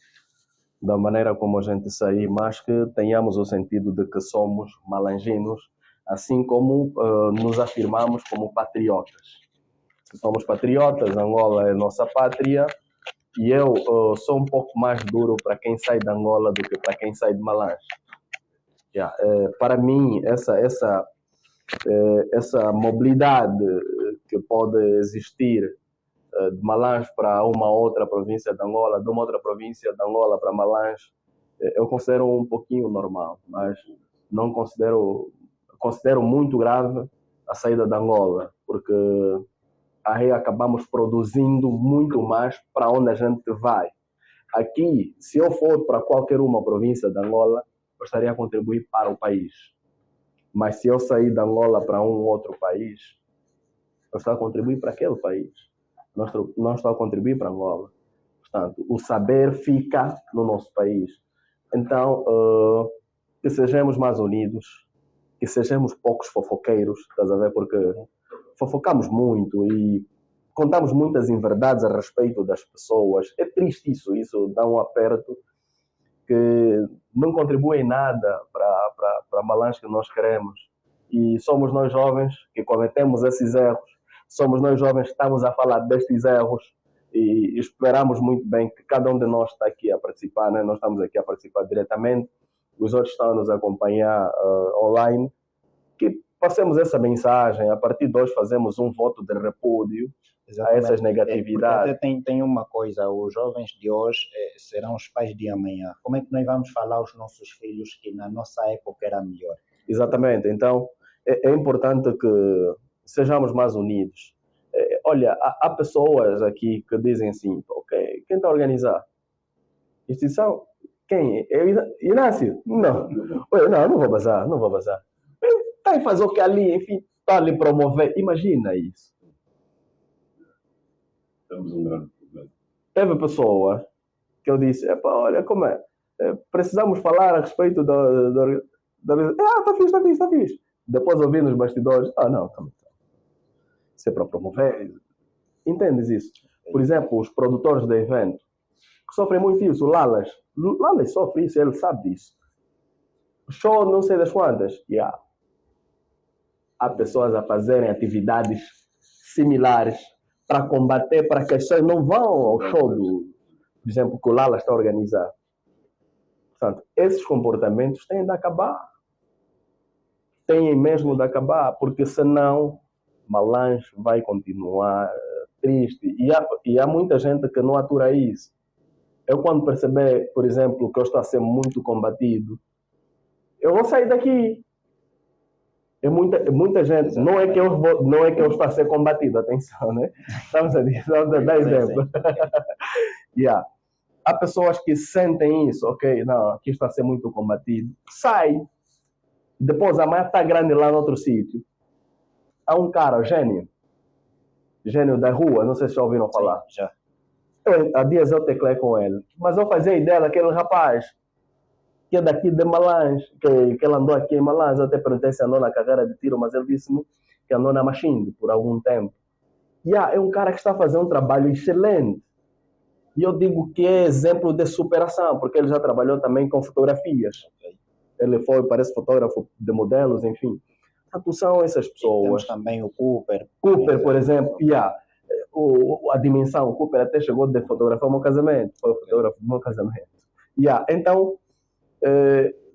da maneira como a gente sair, mas que tenhamos o sentido de que somos malanginos, assim como nos afirmamos como patriotas. Se somos patriotas, Angola é nossa pátria, e eu sou um pouco mais duro para quem sai de Angola do que para quem sai de Malange. Para mim, essa mobilidade que pode existir de Malange para uma outra província de Angola, de uma outra província de Angola para Malange, eu considero um pouquinho normal, mas não considero muito grave a saída de Angola, porque aí acabamos produzindo muito mais para onde a gente vai. Aqui, se eu for para qualquer uma província de Angola, eu estaria a contribuir para o país. Mas se eu sair de Angola para um outro país, eu estou a contribuir para aquele país. Não estou a contribuir para Angola. Portanto, o saber fica no nosso país. Então, que sejamos mais unidos, que sejamos poucos fofoqueiros, estás a ver? Porque fofocamos muito e contamos muitas inverdades a respeito das pessoas. É triste isso dá um aperto. que não contribuem nada para a balança que nós queremos. E somos nós jovens que cometemos esses erros, somos nós jovens que estamos a falar destes erros e esperamos muito bem que cada um de nós está aqui a participar, né? Nós estamos aqui a participar diretamente, os outros estão a nos acompanhar online, que passemos essa mensagem, a partir de hoje fazemos um voto de repúdio a essas negatividades. Tem uma coisa, os jovens de hoje serão os pais de amanhã. Como é que nós vamos falar aos nossos filhos que na nossa época era melhor? Exatamente, então é importante que sejamos mais unidos. Olha, há pessoas aqui que dizem assim, ok, quem está a organizar? Instituição? Quem? Inácio? Não. Não vou bazar, não vou bazar. Está a fazer o que ali, enfim, está ali promover. Imagina isso. Temos um grande problema. Teve pessoa que eu disse, olha, como é? Precisamos falar a respeito da... Está fixe. Depois ouvi nos bastidores, não, também. Se é para promover. Entendes isso? Por exemplo, os produtores de evento que sofrem muito isso. O Lalas sofre isso, ele sabe disso. Show não sei das quantas. Há pessoas a fazerem atividades similares para combater, para que as pessoas não vão ao show por exemplo, que o Lalas está a organizar. Portanto, esses comportamentos têm de acabar. Têm mesmo de acabar, porque senão Malange vai continuar triste. E há muita gente que não atura isso. Eu, quando perceber, por exemplo, que eu estou a ser muito combatido, eu vou sair daqui. É muita gente. Não é que eu estou a ser combatido, atenção, né? Estamos a dar exemplo. Há pessoas que sentem isso, ok, não, aqui está a ser muito combatido. Sai. Depois amanhã está grande lá no outro sítio. Há um cara, gênio da rua, não sei se já ouviram falar. Sim, já. Há dias eu teclei com ele, mas eu fazia ideia daquele rapaz que é daqui de Malange, que ele andou aqui em Malange. Eu até perguntei se andou na carreira de tiro, mas ele disse-me que andou na Machine por algum tempo. É um cara que está a fazer um trabalho excelente. E eu digo que é exemplo de superação, porque ele já trabalhou também com fotografias. Ele parece fotógrafo de modelos, enfim. Portanto, são essas pessoas. Temos também o Cooper. Cooper, por exemplo, a dimensão. O Cooper até chegou de fotografar o meu casamento. Foi o fotógrafo do meu casamento. Então,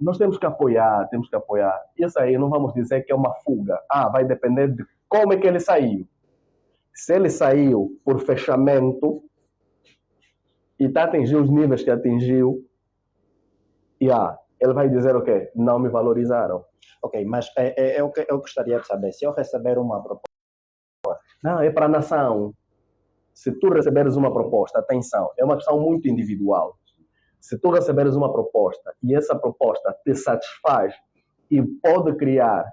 nós temos que apoiar. Isso aí não vamos dizer que é uma fuga. Vai depender de como é que ele saiu. Se ele saiu por fechamento e está a atingir os níveis que atingiu, ele vai dizer o quê? Não me valorizaram. Ok, mas eu gostaria de saber, se eu receber uma proposta... Não, é para a nação. Se tu receberes uma proposta, atenção, é uma questão muito individual. Se tu receberes uma proposta e essa proposta te satisfaz e pode criar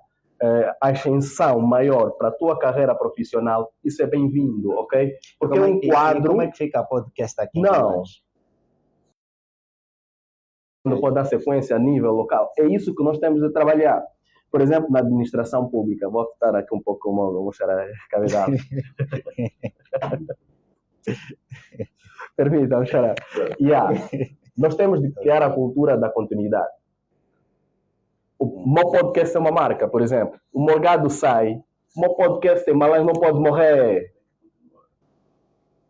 ascensão maior para a tua carreira profissional, isso é bem-vindo, ok? Porque um quadro... Como é que fica o podcast aqui? Não pode dar sequência a nível local. É isso que nós temos de trabalhar. Por exemplo, na administração pública, vou estar aqui um pouco, vou mostrar a cavidade. Permita-me chorar. Nós temos de criar a cultura da continuidade. O meu podcast é uma marca, por exemplo. O Morgado sai, o meu podcast é Malange não pode morrer.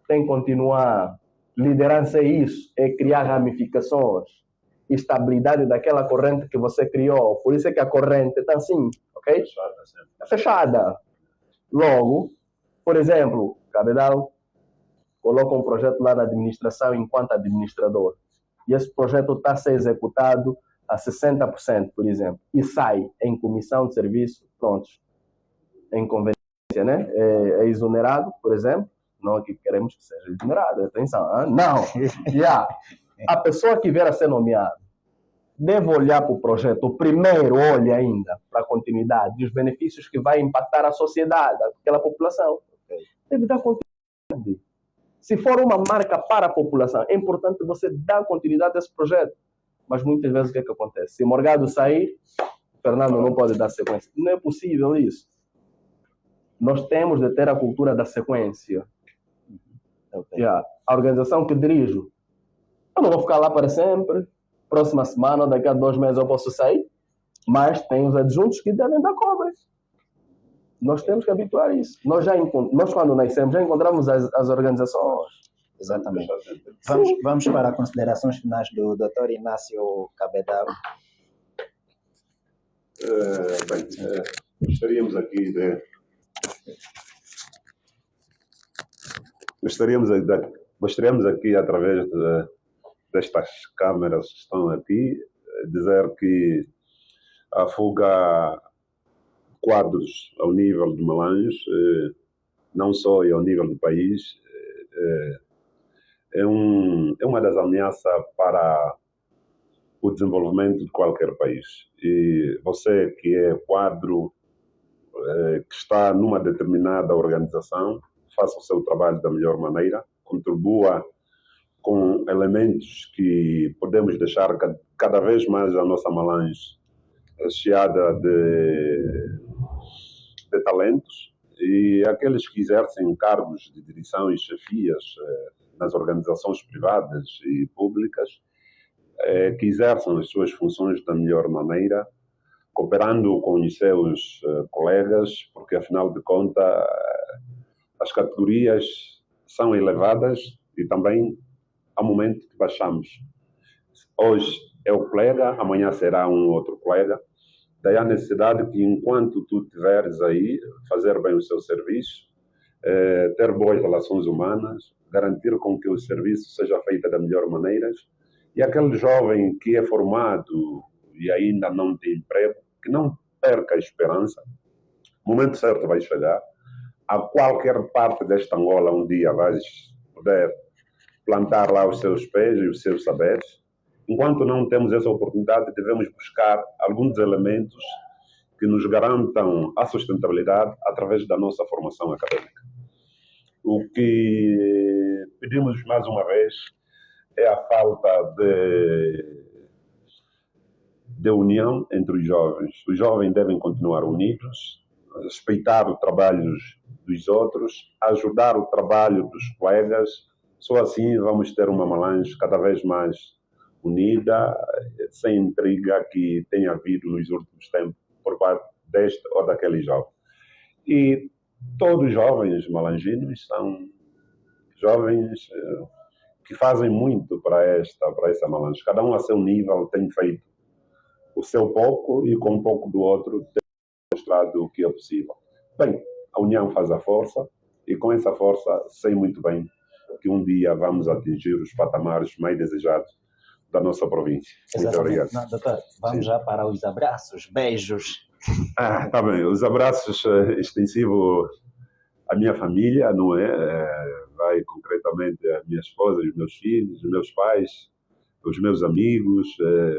Tem que continuar. Liderança é isso, é criar ramificações. Estabilidade daquela corrente que você criou. Por isso é que a corrente está assim, ok? Fechada. Logo, por exemplo, Cabedal coloca um projeto lá na administração enquanto administrador. E esse projeto está a ser executado a 60%, por exemplo. E sai em comissão de serviço, prontos. Em conveniência, né? É exonerado, por exemplo. Não é que queremos que seja exonerado, atenção. Não! A pessoa que vier a ser nomeada deve olhar para o projeto. O primeiro olha ainda para a continuidade e os benefícios que vai impactar a sociedade, aquela população. Deve dar continuidade. Se for uma marca para a população, é importante você dar continuidade a esse projeto. Mas muitas vezes o que é que acontece? Se Morgado sair, Fernando não pode dar sequência. Não é possível isso. Nós temos de ter a cultura da sequência. A organização que dirijo, eu não vou ficar lá para sempre. próxima semana ou daqui a 2 meses eu posso sair, mas tem os adjuntos que devem dar cobre. Nós temos que habituar a isso. Nós quando nascemos, já encontramos as organizações. Exatamente. Vamos para considerações finais do Dr. Inácio Cabedal. Gostaríamos aqui, através destas câmeras que estão aqui, dizer que a fuga de quadros ao nível de Malanhos, não só ao nível do país, é uma das ameaças para o desenvolvimento de qualquer país. E você que é quadro, que está numa determinada organização, faça o seu trabalho da melhor maneira, contribua com elementos que podemos deixar cada vez mais a nossa Malanhos recheada de talentos, e aqueles que exercem cargos de direção e chefias nas organizações privadas e públicas, que exerçam as suas funções da melhor maneira, cooperando com os seus colegas, porque afinal de contas as categorias são elevadas e também há momento que baixamos. Hoje é o colega, amanhã será um outro colega. Daí a necessidade que, enquanto tu estiveres aí, fazer bem o seu serviço, ter boas relações humanas, garantir com que o serviço seja feito da melhor maneira. E aquele jovem que é formado e ainda não tem emprego, que não perca a esperança. O momento certo vai chegar. A qualquer parte desta Angola, um dia vais poder plantar lá os seus pés e os seus saberes. Enquanto não temos essa oportunidade, devemos buscar alguns elementos que nos garantam a sustentabilidade através da nossa formação acadêmica. O que pedimos mais uma vez é a falta de união entre os jovens. Os jovens devem continuar unidos, respeitar o trabalho dos outros, ajudar o trabalho dos colegas. Só assim vamos ter uma Malanhos cada vez mais unida, sem intriga que tem havido nos últimos tempos por parte deste ou daquele jovem. E todos os jovens malanginos são jovens que fazem muito para essa Malanhos. Cada um a seu nível tem feito o seu pouco e com um pouco do outro tem mostrado o que é possível. Bem, a união faz a força e com essa força sei muito bem que um dia vamos atingir os patamares mais desejados da nossa província. Exatamente. Muito obrigado. Não, doutor, vamos já para os abraços, beijos. Tá bem. Os abraços extensivos à minha família, não é? Vai concretamente à minha esposa, os meus filhos, os meus pais, os meus amigos,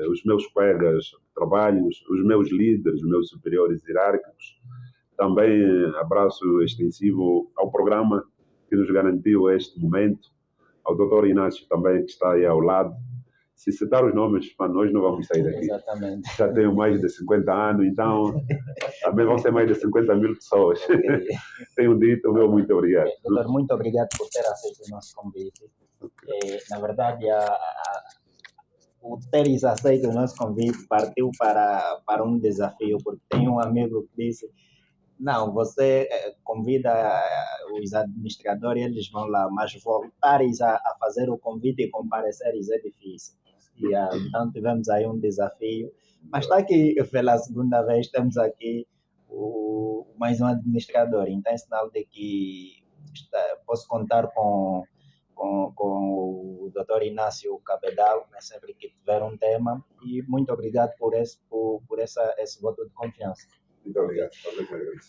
os meus colegas de trabalho, os meus líderes, os meus superiores hierárquicos. Também abraço extensivo ao programa que nos garantiu este momento, ao Dr. Inácio também, que está aí ao lado. Se citar os nomes, nós não vamos sair daqui. Exatamente. Já tenho mais de 50 anos, então também vão ser mais de 50 mil pessoas. Okay. Tenho dito o meu muito obrigado. Doutor, muito obrigado por ter aceito o nosso convite. Na verdade, o teres aceito o nosso convite partiu para um desafio, porque tem um amigo que disse: não, você convida os administradores, eles vão lá, mas voltares a fazer o convite e compareceres é difícil. E, então tivemos aí um desafio, mas está aqui pela segunda vez, temos aqui mais um administrador, então é sinal de que posso contar com o Dr. Inácio Cabedal, né, sempre que tiver um tema, e muito obrigado por esse voto de confiança. Muito obrigado.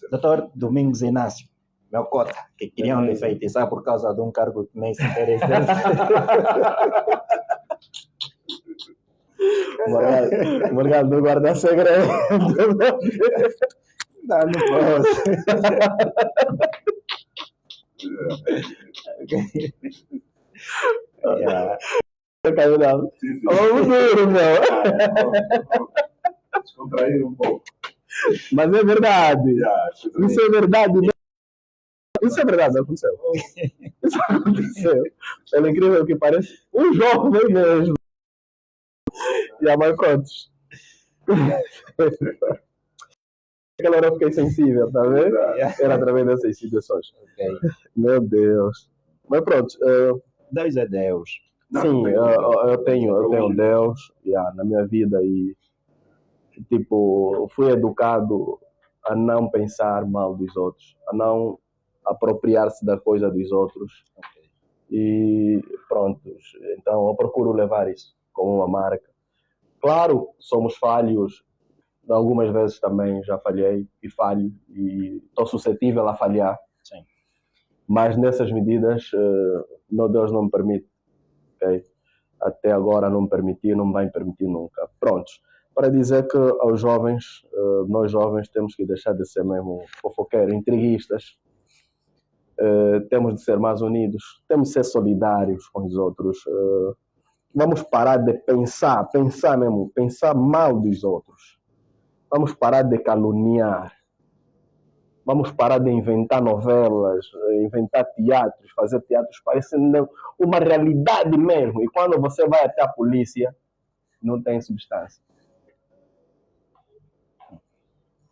Doutor Domingos Inácio, meu cota, que queriam lhe enfeitiçar por causa de um cargo que nem se interessa. Morgado do guarda-segredo. Não posso. Cabedal. Vamos duro, meu. Descontrair um pouco. Mas é verdade. Isso é verdade. Isso é verdade, aconteceu. Isso aconteceu. É incrível que parece um jovem mesmo. Yeah, mas prontos. Aquela hora eu fiquei sensível, tá vendo? Era através dessas situações. Ok. Meu Deus. Mas pronto, Deus é Deus. sim, eu tenho Deus na minha vida e, tipo, fui educado a não pensar mal dos outros, a não apropriar-se da coisa dos outros. E pronto, então eu procuro levar isso como uma marca. Claro, somos falhos, algumas vezes também já falhei e falho e estou suscetível a falhar. Sim. Mas nessas medidas, meu Deus não me permite, ok? Até agora não me permitiu, não me vai permitir nunca. Prontos, para dizer que aos jovens, nós jovens temos que deixar de ser mesmo fofoqueiros, intriguistas, temos de ser mais unidos, temos de ser solidários com os outros. Vamos parar de pensar mesmo, pensar mal dos outros. Vamos parar de caluniar. Vamos parar de inventar novelas, inventar teatros, fazer teatros parecendo uma realidade mesmo. E quando você vai até a polícia, não tem substância.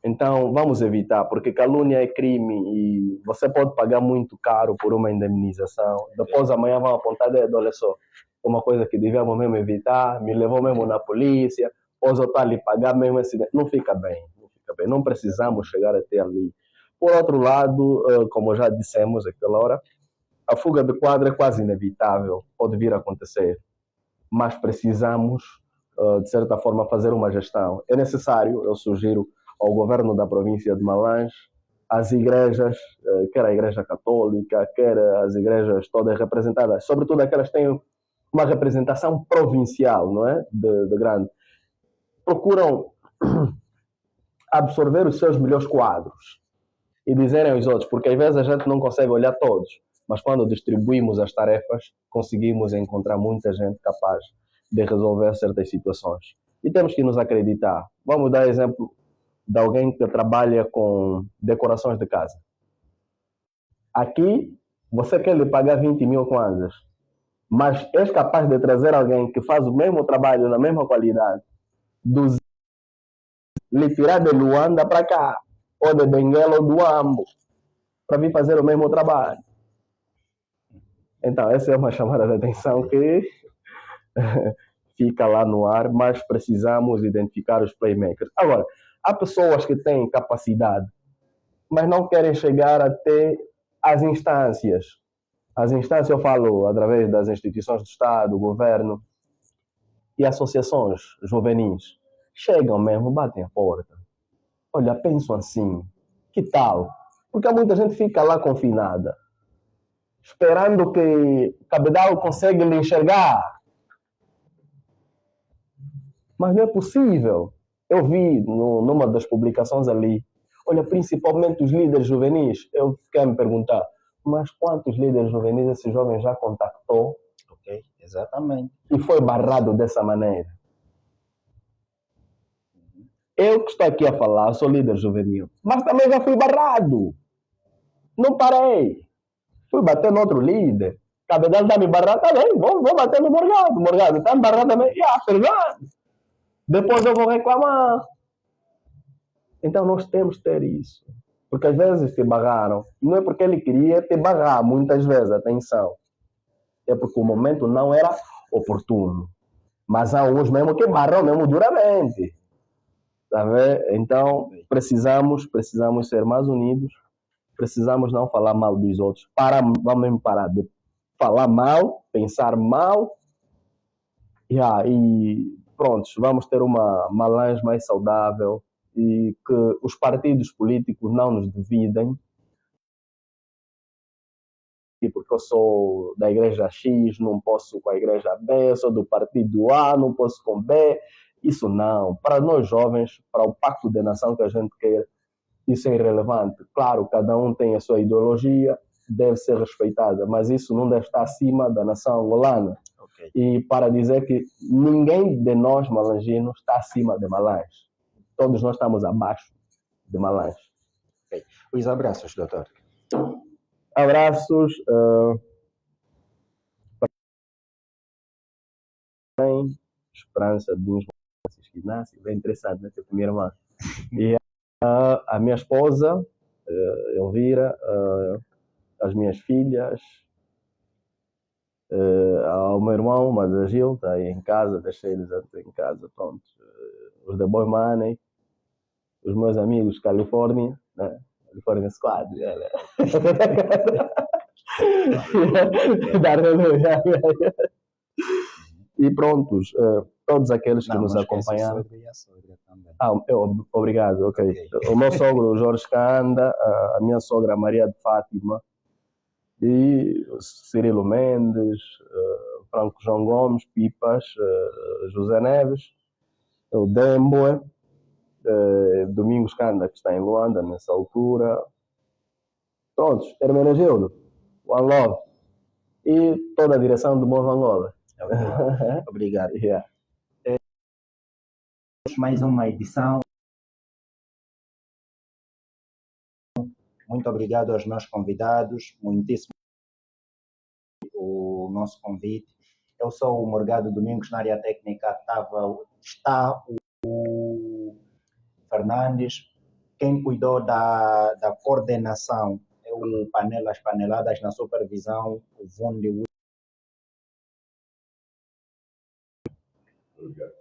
Então, vamos evitar, porque calúnia é crime e você pode pagar muito caro por uma indemnização. Depois, amanhã vão apontar dedo, olha só, uma coisa que devíamos mesmo evitar, me levou mesmo na polícia, depois eu estou ali pagar mesmo esse... Não fica bem, não fica bem. Não precisamos chegar até ali. Por outro lado, como já dissemos aquela hora, a fuga de quadro é quase inevitável, pode vir a acontecer, mas precisamos, de certa forma, fazer uma gestão. É necessário, eu sugiro ao governo da província de Malange, às igrejas, quer a igreja católica, quer as igrejas todas representadas, sobretudo aquelas que têm uma representação provincial, não é? De grande. Procuram absorver os seus melhores quadros e dizerem aos outros, porque às vezes a gente não consegue olhar todos, mas quando distribuímos as tarefas, conseguimos encontrar muita gente capaz de resolver certas situações. E temos que nos acreditar. Vamos dar exemplo de alguém que trabalha com decorações de casa. Aqui, você quer lhe pagar 20 mil kwanzas, mas és capaz de trazer alguém que faz o mesmo trabalho na mesma qualidade, lhe tirar de Luanda para cá, ou de Benguela ou do Ambo, para vir fazer o mesmo trabalho. Então, essa é uma chamada de atenção que fica lá no ar, mas precisamos identificar os playmakers. Agora, há pessoas que têm capacidade, mas não querem chegar até as instâncias. As instâncias, eu falo, através das instituições do Estado, governo e associações juvenis. Chegam mesmo, batem a porta. Olha, penso assim, que tal? Porque muita gente fica lá confinada, esperando que Cabedal consiga lhe enxergar. Mas não é possível. Eu vi numa das publicações ali, olha, principalmente os líderes juvenis, eu fiquei a me perguntar, mas quantos líderes juvenis esse jovem já contactou? Ok, exatamente. E foi barrado dessa maneira. Eu que estou aqui a falar, sou líder juvenil, mas também já fui barrado. Não parei. Fui bater no outro líder. Cabedal está me barrando, tá bem, vou bater no Morgado. Morgado está me barrando também. Fernando. Depois eu vou reclamar. Então nós temos que ter isso. Porque às vezes te barraram. Não é porque ele queria te barrar, muitas vezes, atenção. É porque o momento não era oportuno. Mas há uns mesmo que barram mesmo duramente. Tá vendo? Então precisamos ser mais unidos. Precisamos não falar mal dos outros. Vamos mesmo parar de falar mal, pensar mal. E pronto, vamos ter uma Malange mais saudável e que os partidos políticos não nos dividem. Porque eu sou da igreja X, não posso com a igreja B, sou do partido A, não posso com B. Isso não. Para nós jovens, para o pacto de nação que a gente quer, isso é irrelevante. Claro, cada um tem a sua ideologia, deve ser respeitada, mas isso não deve estar acima da nação angolana. Okay. E para dizer que ninguém de nós, malanginos, está acima de Malange. Todos nós estamos abaixo de Malange. Okay. Os abraços, doutor. Abraços. Esperança de uns Francisco Inácio, bem interessante, né? Ter minha irmã. E a minha esposa, Elvira, as minhas filhas, ao meu irmão, mas a Gil, está aí em casa, deixei eles em casa, pronto. Os da Boy Money, os meus amigos Califórnia, né? California Squad, né? E prontos, todos aqueles que nos acompanharam. E a sogra também. Obrigado, ok. O meu sogro Jorge Canda, a minha sogra Maria de Fátima, e Cirilo Mendes, Franco João Gomes, Pipas, José Neves, o Demboe, Domingos Canda, que está em Luanda nessa altura. Prontos, Hermenegildo, One Love e toda a direção do Movo Angola. Obrigado. Yeah. Mais uma edição. Muito obrigado aos meus convidados, muitíssimo o nosso convite. Eu sou o Morgado Domingos, na área técnica está o Fernandes. Quem cuidou da coordenação é o Panelas Paneladas, na supervisão, o Vundi. Obrigado.